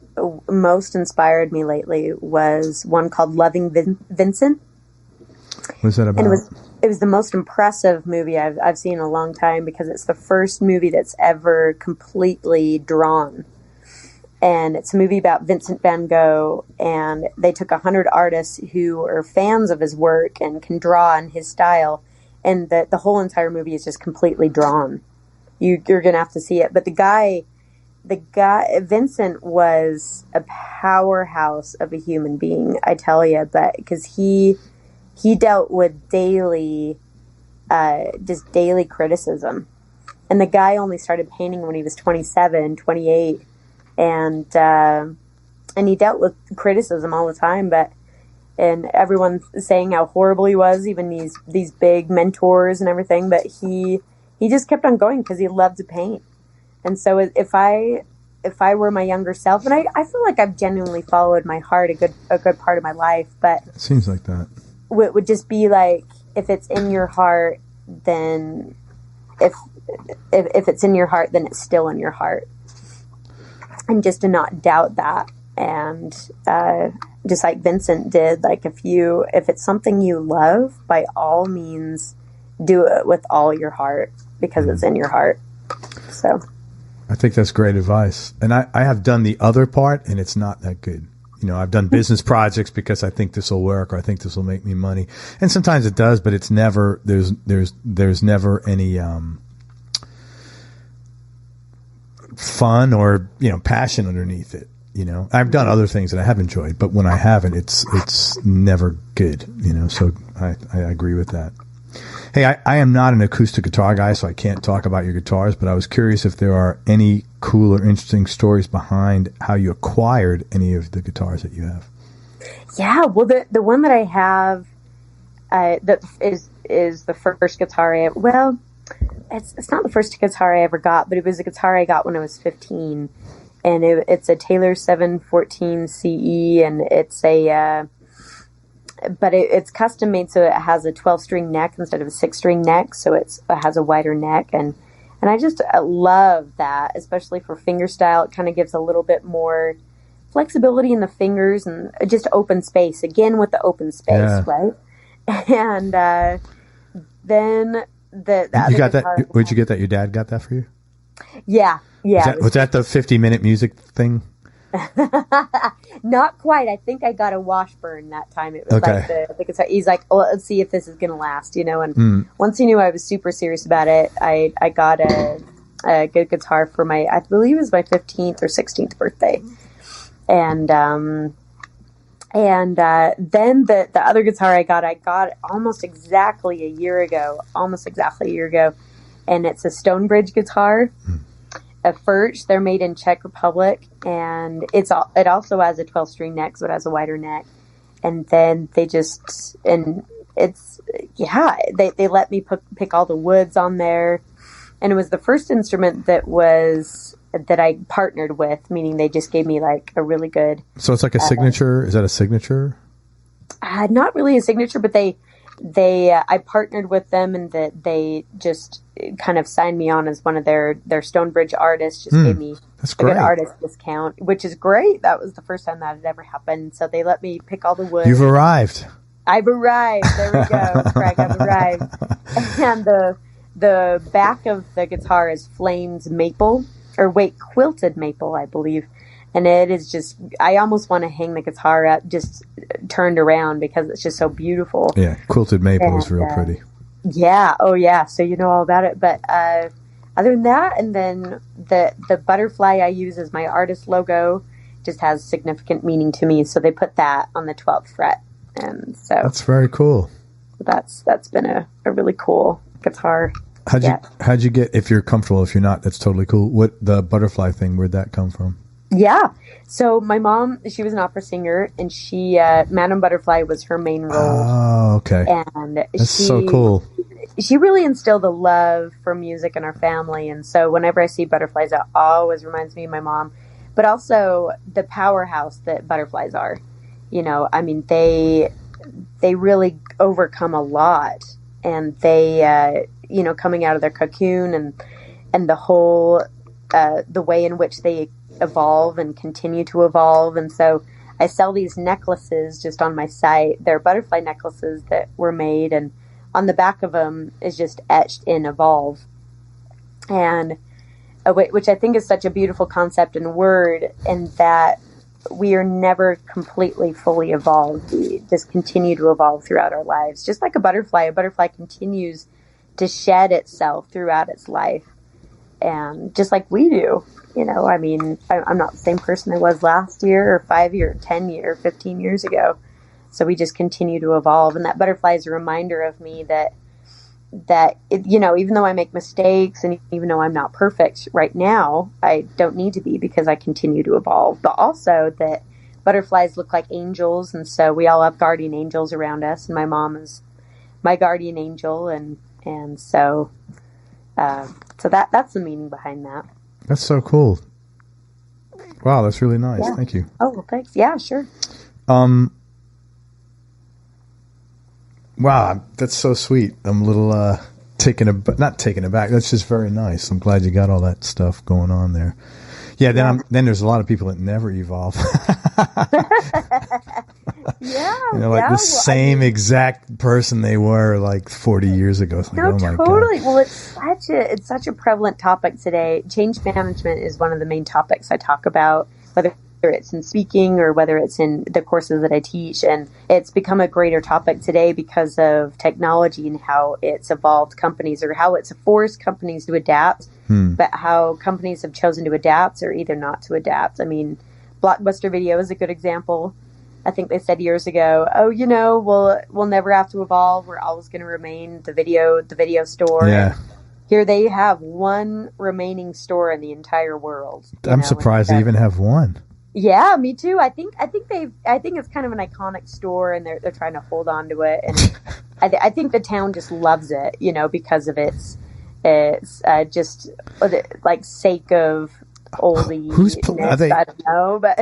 most inspired me lately was one called Loving Vincent. What's that about? And it was the most impressive movie I've seen in a long time because it's the first movie that's ever completely drawn. and it's a movie about Vincent van Gogh, and they took 100 artists who are fans of his work and can draw in his style, and the whole entire movie is just completely drawn. You're gonna have to see it. But the guy Vincent was a powerhouse of a human being, I tell you. But because he dealt with daily criticism, and the guy only started painting when he was 27, 28, and he dealt with criticism all the time. And everyone saying how horrible he was, even these big mentors and everything. But he just kept on going because he loved to paint. And so if I were my younger self, and I feel like I've genuinely followed my heart a good part of my life, but it seems like that. It would just be like, if it's in your heart, then if it's in your heart, then it's still in your heart. And just to not doubt that. And just like Vincent did, like if it's something you love, by all means do it with all your heart, because it's in your heart. So I think that's great advice. And I have done the other part, and it's not that good. I've done business projects because I think this will work, or I think this will make me money. And sometimes it does, but it's never, there's never any fun or, passion underneath it. I've done other things that I have enjoyed, but when I haven't, it's never good, so I agree with that. Hey, I am not an acoustic guitar guy, so I can't talk about your guitars, but I was curious if there are any cool or interesting stories behind how you acquired any of the guitars that you have. Yeah, well, the one that I have that is the first guitar it's not the first guitar I ever got, but it was a guitar I got when I was 15, and it's a Taylor 714 CE, and it's it's custom made, so it has a 12-string neck instead of a 6-string neck, so it has a wider neck, and I just love that, especially for fingerstyle. It kind of gives a little bit more flexibility in the fingers and just open space. Again, with the open space, right? And then the you got guitar, that? Where'd you get that? Your dad got that for you? Yeah. Was that the 50-minute music thing? Not quite. I think I got a Washburn that time. It was like the guitar. He's like, well, let's see if this is going to last, and once he knew I was super serious about it, I got a good guitar for I believe it was my 15th or 16th birthday. And then the other guitar I got almost exactly a year ago, and it's a Stonebridge guitar. A Furch. They're made in Czech Republic, and it also has a 12-string neck, so it has a wider neck. And then they let me pick all the woods on there, and it was the first instrument that I partnered with, meaning they just gave me like a really good. So it's like a signature. Is that a signature? Not really a signature, but I partnered with them, and that they just kind of signed me on as one of their Stonebridge artists. Just gave me a good artist discount, which is great. That was the first time that had ever happened. So they let me pick all the wood. You've arrived. I've arrived. There we go, Craig. I've arrived. And the back of the guitar is quilted maple, I believe. And it is just, I almost want to hang the guitar up just turned around because it's just so beautiful. Yeah, quilted maple is real pretty. Yeah, oh yeah, so you know all about it. But other than that, and then the butterfly I use as my artist logo just has significant meaning to me. So they put that on the 12th fret. And so that's very cool. That's been a really cool guitar. How'd you get, if you're comfortable, if you're not, that's totally cool. What the butterfly thing, where'd that come from? Yeah. So my mom, she was an opera singer, and she, Madame Butterfly was her main role. Oh, okay. And that's so cool. She really instilled a love for music in our family. And so whenever I see butterflies, it always reminds me of my mom, but also the powerhouse that butterflies are. I mean, they really overcome a lot, and they, coming out of their cocoon and the whole, the way in which they evolve and continue to evolve. And so I sell these necklaces just on my site. They're butterfly necklaces that were made, and on the back of them is just etched in evolve. And which I think is such a beautiful concept and word, and that we are never completely fully evolved. We just continue to evolve throughout our lives. Just like a butterfly continues to shed itself throughout its life. And just like we do, I mean, I'm not the same person I was last year or 5 year, 10 year, 15 years ago. So we just continue to evolve. And that butterfly is a reminder of me that even though I make mistakes and even though I'm not perfect right now, I don't need to be, because I continue to evolve. But also that butterflies look like angels. And so we all have guardian angels around us. And my mom is my guardian angel. And so that's the meaning behind that. That's so cool. Wow, that's really nice. Yeah. Thank you. Oh, well, thanks. Yeah, sure. Wow, that's so sweet. I'm a little not taken aback. That's just very nice. I'm glad you got all that stuff going on there. Yeah, then there's a lot of people that never evolve. Yeah. The same exact person they were like 40 years ago. It's like, no, oh my totally. God. Well, it's such a prevalent topic today. Change management is one of the main topics I talk about, whether it's in speaking or whether it's in the courses that I teach. And it's become a greater topic today because of technology and how it's evolved companies, or how it's forced companies to adapt, but how companies have chosen to adapt or either not to adapt. I mean, Blockbuster Video is a good example. I think they said years ago, we'll never have to evolve. We're always going to remain the video store. Yeah. Here they have one remaining store in the entire world. I'm surprised they even have one. Yeah, me too. I think it's kind of an iconic store, and they're trying to hold on to it. And I think the town just loves it, because of its just like sake of oldie. I don't know, but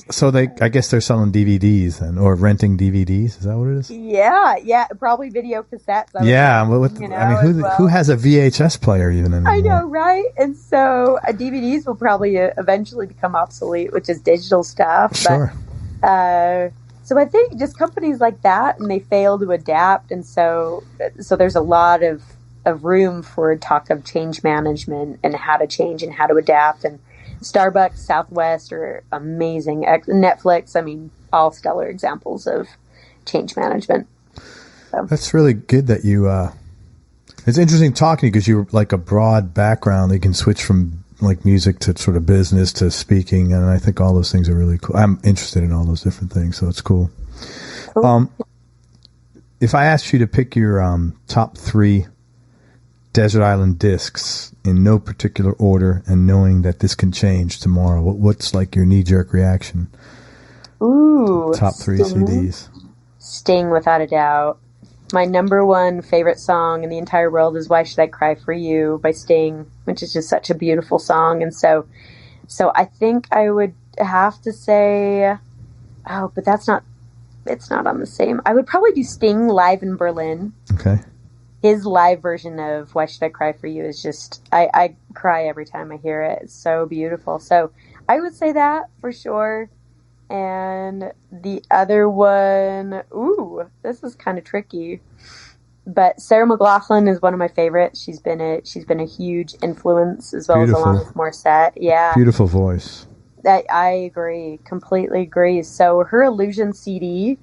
so I guess they're selling DVDs then, or renting DVDs. Is that what it is? Yeah, probably video cassettes. Who has a VHS player even anymore? I know, right? And so DVDs will probably eventually become obsolete, which is digital stuff. Sure. But, so I think just companies like that, and they fail to adapt, and so there's a lot of room for talk of change management and how to change and how to adapt. And Starbucks, Southwest are amazing. Netflix, I mean, all stellar examples of change management. So. That's really good that you, it's interesting talking to you because you're like a broad background. You can switch from like music to sort of business to speaking. And I think all those things are really cool. I'm interested in all those different things. So it's cool. If I asked you to pick your top 3 desert island discs in no particular order, and knowing that this can change tomorrow, what's like your knee-jerk reaction? Ooh, top 3 CDs. Sting, without a doubt. My number 1 favorite song in the entire world is "Why Should I Cry for You" by Sting, which is just such a beautiful song. And so I think I would have to say, but it's not on the same. I would probably do Sting live in Berlin. Okay. His live version of "Why Should I Cry for You" is just, I cry every time I hear it. It's so beautiful. So I would say that for sure. And the other one, this is kind of tricky. But Sarah McLachlan is one of my favorites. She's been a huge influence, as well as Alanis Morissette. Yeah. Beautiful voice. I agree. Completely agree. So her Illusion CD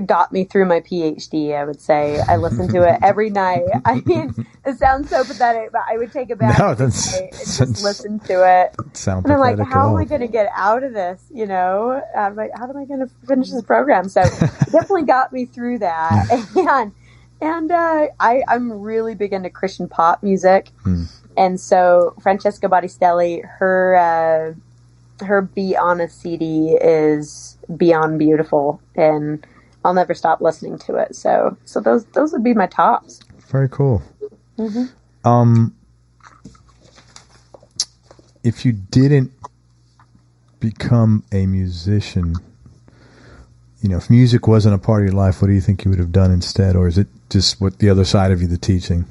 got me through my PhD, I would say. I listened to it every night. I mean, it sounds so pathetic, but I would take a bath and just listen to it. And I'm like, how am I going to get out of this? How am I going to finish this program? So it definitely got me through that. And I'm really big into Christian pop music. And so Francesca Battistelli, her Be Honest CD is beyond beautiful, and I'll never stop listening to it. So those would be my tops. Very cool. If you didn't become a musician, if music wasn't a part of your life, what do you think you would have done instead? Or is it just what the other side of you, the teaching?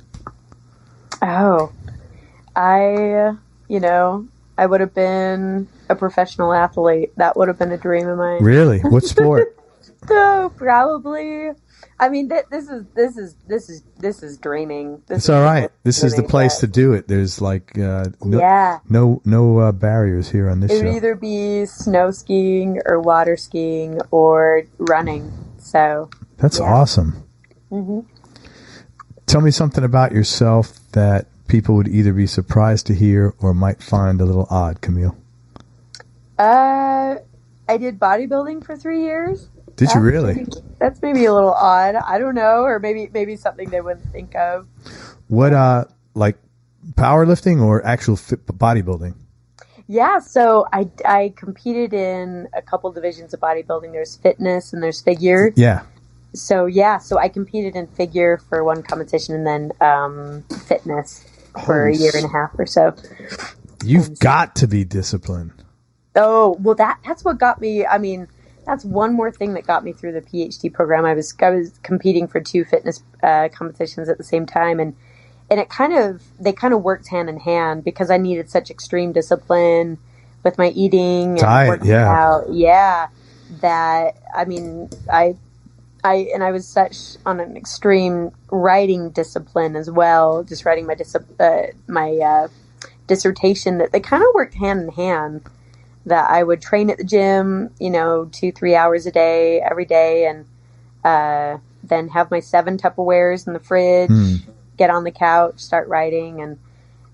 I would have been a professional athlete. That would have been a dream of mine. Really? What sport? So probably. I mean, this is draining. It's all right. This is the place to do it. There's like no barriers here on this show. It would either be snow skiing or water skiing or running. So that's awesome. Mm-hmm. Tell me something about yourself that people would either be surprised to hear or might find a little odd, Camille. I did bodybuilding for 3 years. Did you really? That's maybe a little odd. I don't know, or maybe something they wouldn't think of. What like powerlifting or actual bodybuilding? Yeah, so I competed in a couple divisions of bodybuilding. There's fitness and there's figure. Yeah. So I competed in figure for one competition and then fitness for a year and a half or so. You've got to be disciplined. Oh, well that's what got me. I mean, that's one more thing that got me through the PhD program. I was competing for 2 fitness competitions at the same time, and they kind of worked hand in hand because I needed such extreme discipline with my eating and diet, working out. Yeah, that I mean, I was such on an extreme writing discipline as well, just writing my dissertation, that they kind of worked hand in hand. That I would train at the gym, 2-3 hours a day, every day, and then have my 7 Tupperwares in the fridge, get on the couch, start writing, and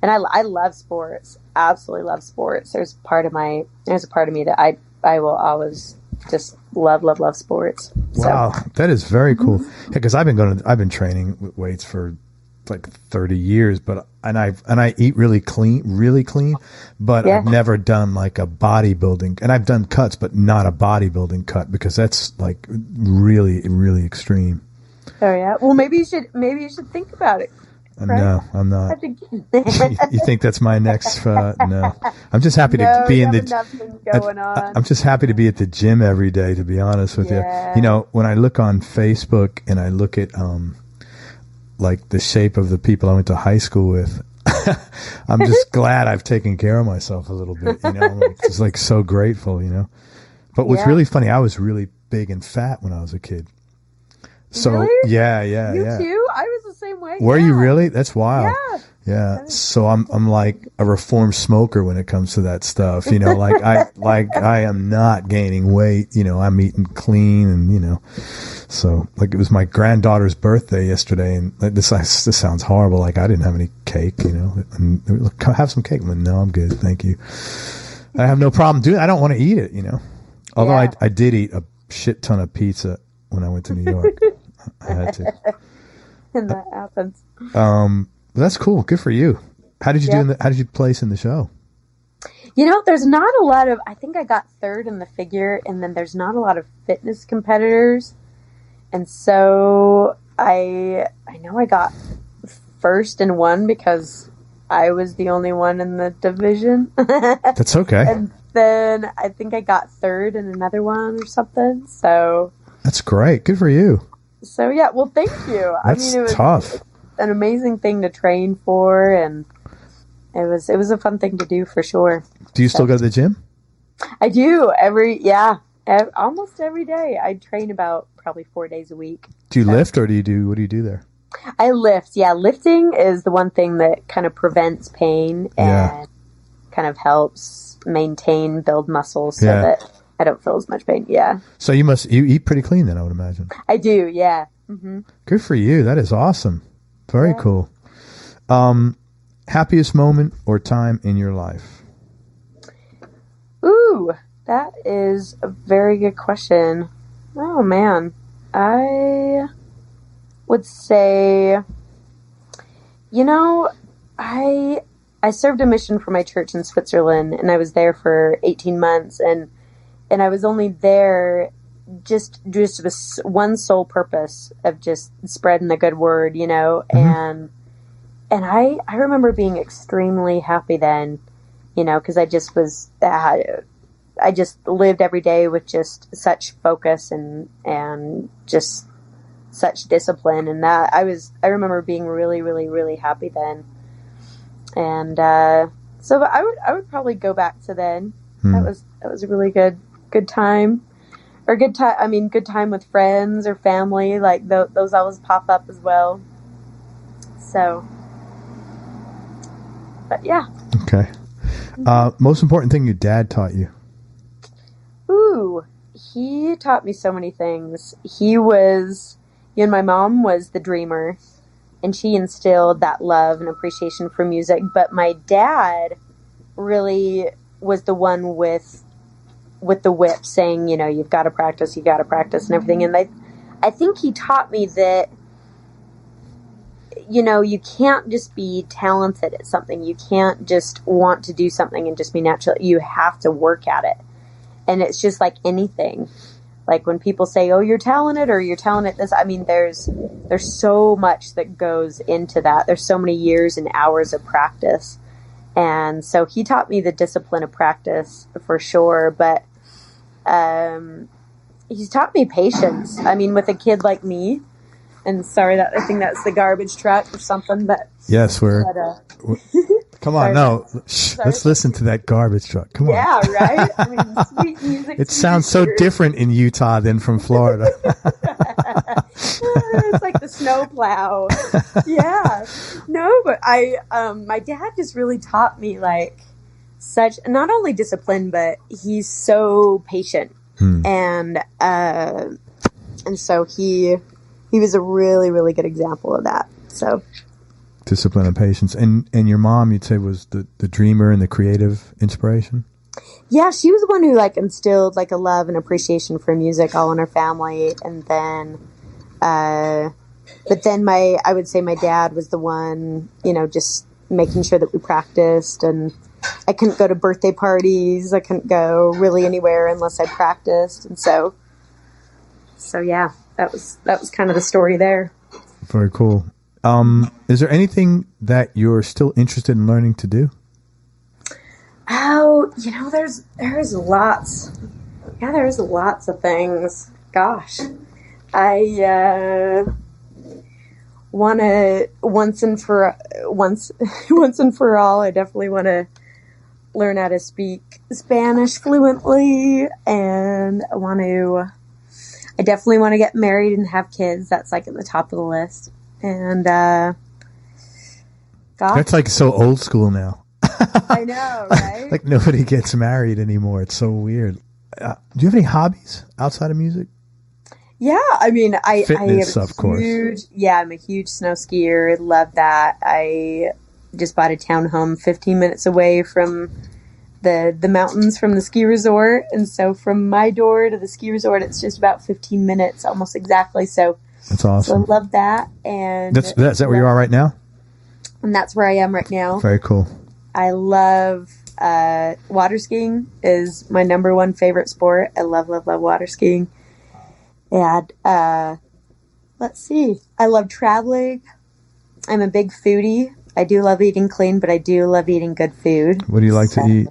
I love sports, absolutely love sports. There's a part of me that I will always just love sports. Wow, that is very cool. Yeah, because I've been training with weights for like 30 years, and I eat really clean, but I've never done like a bodybuilding, and I've done cuts, but not a bodybuilding cut because that's like really, really extreme. Oh yeah. Well, maybe you should think about it. Right? No, I'm not. You think that's my next? No, I'm just happy to be in the. I'm just happy to be at the gym every day. To be honest with you, when I look on Facebook and I look at like the shape of the people I went to high school with, I'm just glad I've taken care of myself a little bit. I'm just like so grateful. But what's really funny, I was really big and fat when I was a kid. So really? Yeah. You too? I was the same way. Were you really? That's wild. Yeah. So I'm like a reformed smoker when it comes to that stuff. Like I am not gaining weight. I'm eating clean, and so like it was my granddaughter's birthday yesterday, and this sounds horrible. Like I didn't have any cake. And they were like, have some cake. I'm like, no, I'm good, thank you. I have no problem doing it. I don't want to eat it. Although I did eat a shit ton of pizza when I went to New York. I had to. And that happens. That's cool. Good for you. How did you do? How did you place in the show? There's not a lot of. I think I got 3rd in the figure, and then there's not a lot of fitness competitors, and so I know I got 1st in one because I was the only one in the division. That's okay. And then I think I got 3rd in another one or something. So that's great. Good for you. So yeah, well, thank you. That's it was tough. An amazing thing to train for, and it was a fun thing to do for sure. Do you still go to the gym? I do almost every day. I train about probably 4 days a week. Do you lift, or what do you do there? I lift. Yeah, lifting is the one thing that kind of prevents pain and kind of helps build muscles so that I don't feel as much pain. Yeah. So you eat pretty clean then, I would imagine. I do. Yeah. Mm-hmm. Good for you. That is awesome. Very cool. Happiest moment or time in your life? Ooh, that is a very good question. Oh man, I would say, I served a mission for my church in Switzerland, and I was there for 18 months, and I was only there just with one sole purpose of just spreading the good word, mm-hmm. and I remember being extremely happy then, because I just was, I just lived every day with just such focus and just such discipline, and that I remember being really, really, really happy then, and so I would probably go back to then. That was a really good time. or good time. I mean, good time with friends or family. Like those always pop up as well. So, but yeah. Okay. Most important thing your dad taught you? Ooh, he taught me so many things. He was, my mom was the dreamer, and she instilled that love and appreciation for music. But my dad really was the one with the whip saying, you've got to practice and everything. And I think he taught me that, you can't just be talented at something. You can't just want to do something and just be natural. You have to work at it. And it's just like anything. Like when people say, oh, you're talented or you're talented at this. I mean, there's so much that goes into that. There's so many years and hours of practice. And so he taught me the discipline of practice for sure. But he's taught me patience. I mean, with a kid like me. And sorry, I think that's the garbage truck or something. But yes, come on, no. Let's listen to that garbage truck. Come on. Yeah, right? I mean, sweet music. It sounds so different in Utah than from Florida. It's like the snowplow. Yeah. No, but my dad just really taught me like such, not only discipline, but he's so patient. And so he was a really, really good example of that. So discipline and patience. And your mom, you'd say, was the dreamer and the creative inspiration? Yeah, she was the one who like instilled like a love and appreciation for music all in her family. And then, but then I would say my dad was the one, just making sure that we practiced. And I couldn't go to birthday parties. I couldn't go really anywhere unless I practiced. And so yeah, that was kind of the story there. Very cool. Is there anything that you're still interested in learning to do? Oh, there's lots. Yeah, there's lots of things. Gosh, I want to once and for all. I definitely want to learn how to speak Spanish fluently, and I definitely want to get married and have kids. That's like at the top of the list. And gosh, that's like so old school now. I know, right? Like nobody gets married anymore. It's so weird. Do you have any hobbies outside of music? Yeah, I mean, Fitness, I am of course. I'm a huge snow skier. Love that. I just bought a townhome 15 minutes away from the mountains from the ski resort, and so from my door to the ski resort, it's just about 15 minutes, almost exactly. So that's awesome. So I love that. And is that where you are right now? And that's where I am right now. Very cool. I love water skiing is my number one favorite sport. I love water skiing. And let's see. I love traveling. I'm a big foodie. I do love eating clean, but I do love eating good food. What do you like to eat?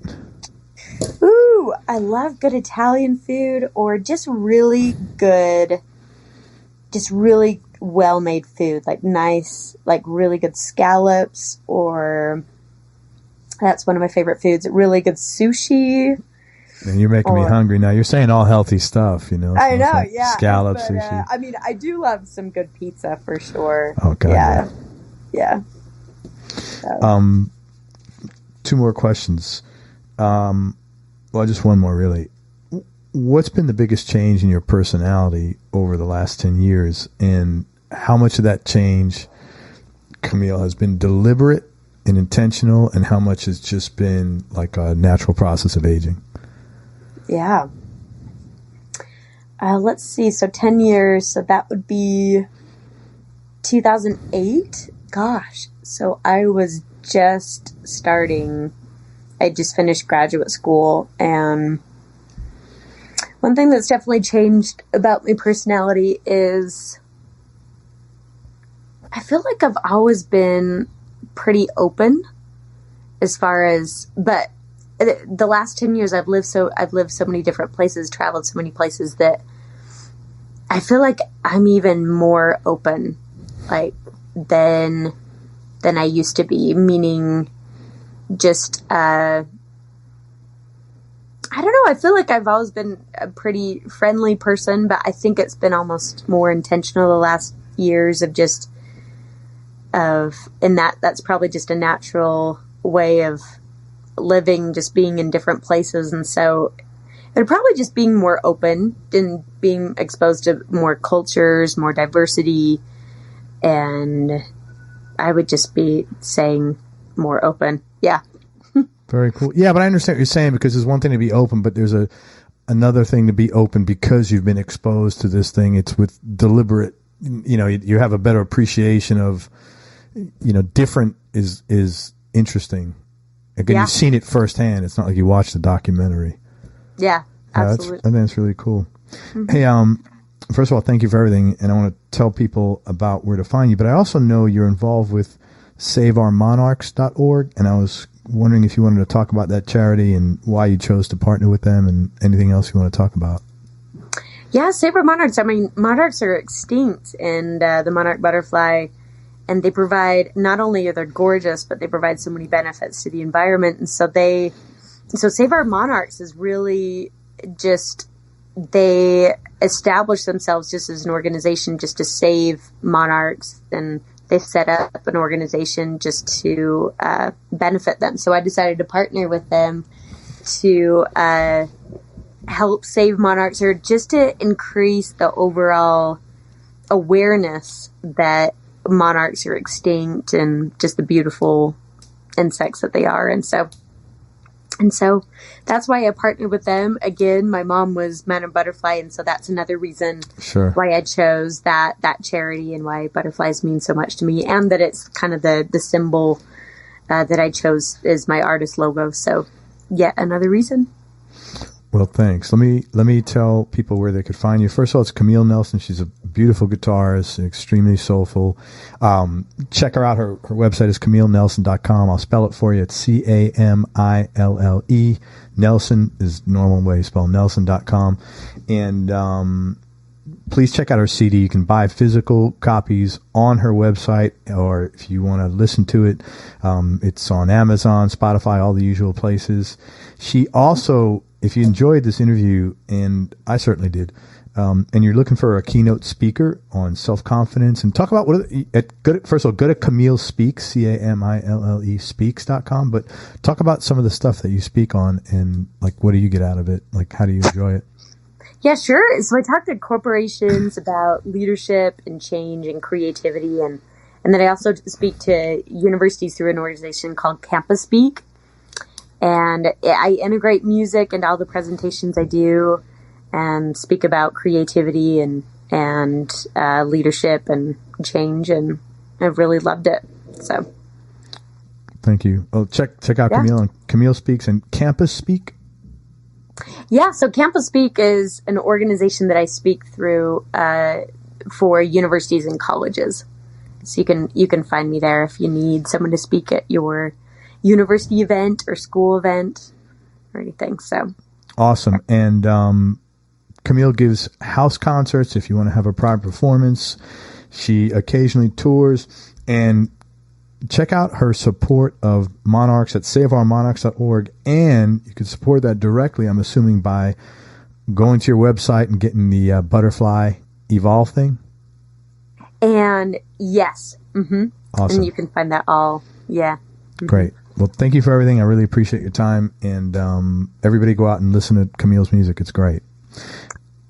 Ooh, I love good Italian food, or just really well-made food, like nice, like really good scallops, or that's one of my favorite foods. Really good sushi. And you're making me hungry now. You're saying all healthy stuff, So I know, like yeah. Scallops, but, sushi. I mean, I do love some good pizza for sure. Oh, God. Yeah. So. 2 more questions. Well, just one more, really. What's been the biggest change in your personality over the last 10 years? And how much of that change, Camille, has been deliberate and intentional, and how much has just been like a natural process of aging? Yeah. Let's see. So 10 years. So that would be 2008. Gosh. So I was just starting. I just finished graduate school, and one thing that's definitely changed about my personality is I feel like I've always been pretty open as far as, but the last 10 years I've lived so many different places, traveled so many places, that I feel like I'm even more open, like, than I used to be, meaning just, I I don't know. I feel like I've always been a pretty friendly person, but I think it's been almost more intentional the last years and that's probably just a natural way of living, just being in different places. And so it'd probably just being more open and being exposed to more cultures, more diversity. And I would just be saying more open. Yeah. Very cool. Yeah, but I understand what you're saying, because there's one thing to be open, but there's another thing to be open because you've been exposed to this thing. It's with deliberate, you have a better appreciation of, different is interesting. Again, You've seen it firsthand. It's not like you watched the documentary. Yeah, absolutely. I think it's really cool. Mm-hmm. Hey, first of all, thank you for everything. And I want to tell people about where to find you, but I also know you're involved with SaveOurMonarchs.org. And I was wondering if you wanted to talk about that charity and why you chose to partner with them and anything else you want to talk about. Yeah, Save Our Monarchs. I mean, monarchs are extinct, and the monarch butterfly, and they provide, not only are they gorgeous, but they provide so many benefits to the environment. And so Save Our Monarchs is really just, they establish themselves just as an organization just to save monarchs, and they set up an organization just to benefit them. So I decided to partner with them to help save monarchs, or just to increase the overall awareness that monarchs are extinct and just the beautiful insects that they are. And so that's why I partnered with them. Again, my mom was Madame Butterfly, and so that's another reason why I chose that charity, and why butterflies mean so much to me, and that it's kind of the symbol that I chose is my artist logo. So yet another reason. Well, thanks. Let me tell people where they could find you. First of all, it's Camille Nelson. She's a beautiful guitarist, extremely soulful. Check her out. Her website is CamilleNelson.com. I'll spell it for you. It's CAMILLE. Nelson is normal way you spell Nelson.com. And please check out her CD. You can buy physical copies on her website, or if you want to listen to it, it's on Amazon, Spotify, all the usual places. She also, if you enjoyed this interview, and I certainly did, and you're looking for a keynote speaker on self-confidence, and talk about first of all, go to Camille Speaks, CAMILLE speaks.com, but talk about some of the stuff that you speak on, and like, what do you get out of it? Like, how do you enjoy it? Yeah, sure. So I talk to corporations about leadership and change and creativity, and then I also speak to universities through an organization called Campus Speak. And I integrate music into all the presentations I do, and speak about creativity and leadership and change, and I've really loved it. So, thank you. Oh, check out Camille on Camille Speaks and Campus Speak. Yeah, so Campus Speak is an organization that I speak through for universities and colleges. So you can find me there if you need someone to speak at your university event or school event or anything. So awesome. And Camille gives house concerts if you want to have a private performance. She occasionally tours, and check out her support of monarchs at SaveOurMonarchs.org, and you can support that directly, I'm assuming, by going to your website and getting the butterfly evolve thing. And yes. Mm-hmm. Awesome. And you can find that all. Yeah. Mm-hmm. Great. Well, thank you for everything. I really appreciate your time. And everybody go out and listen to Camille's music. It's great.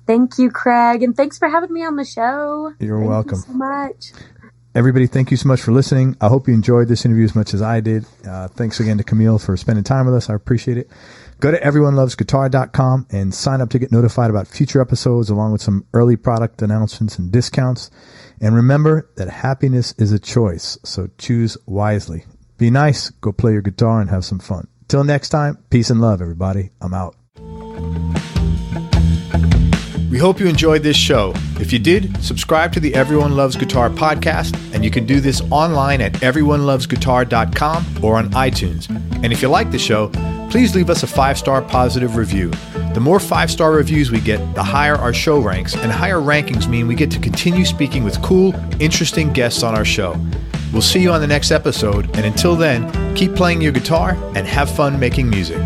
Thank you, Craig. And thanks for having me on the show. You're welcome. Thank you so much. Everybody, thank you so much for listening. I hope you enjoyed this interview as much as I did. Thanks again to Camille for spending time with us. I appreciate it. Go to everyonelovesguitar.com and sign up to get notified about future episodes, along with some early product announcements and discounts. And remember that happiness is a choice, so choose wisely. Be nice, go play your guitar, and have some fun. Till next time, peace and love, everybody. I'm out. We hope you enjoyed this show. If you did, subscribe to the Everyone Loves Guitar podcast, and you can do this online at everyonelovesguitar.com or on iTunes. And if you like the show, please leave us a 5-star positive review. The more 5-star reviews we get, the higher our show ranks, and higher rankings mean we get to continue speaking with cool, interesting guests on our show. We'll see you on the next episode, and until then, keep playing your guitar and have fun making music.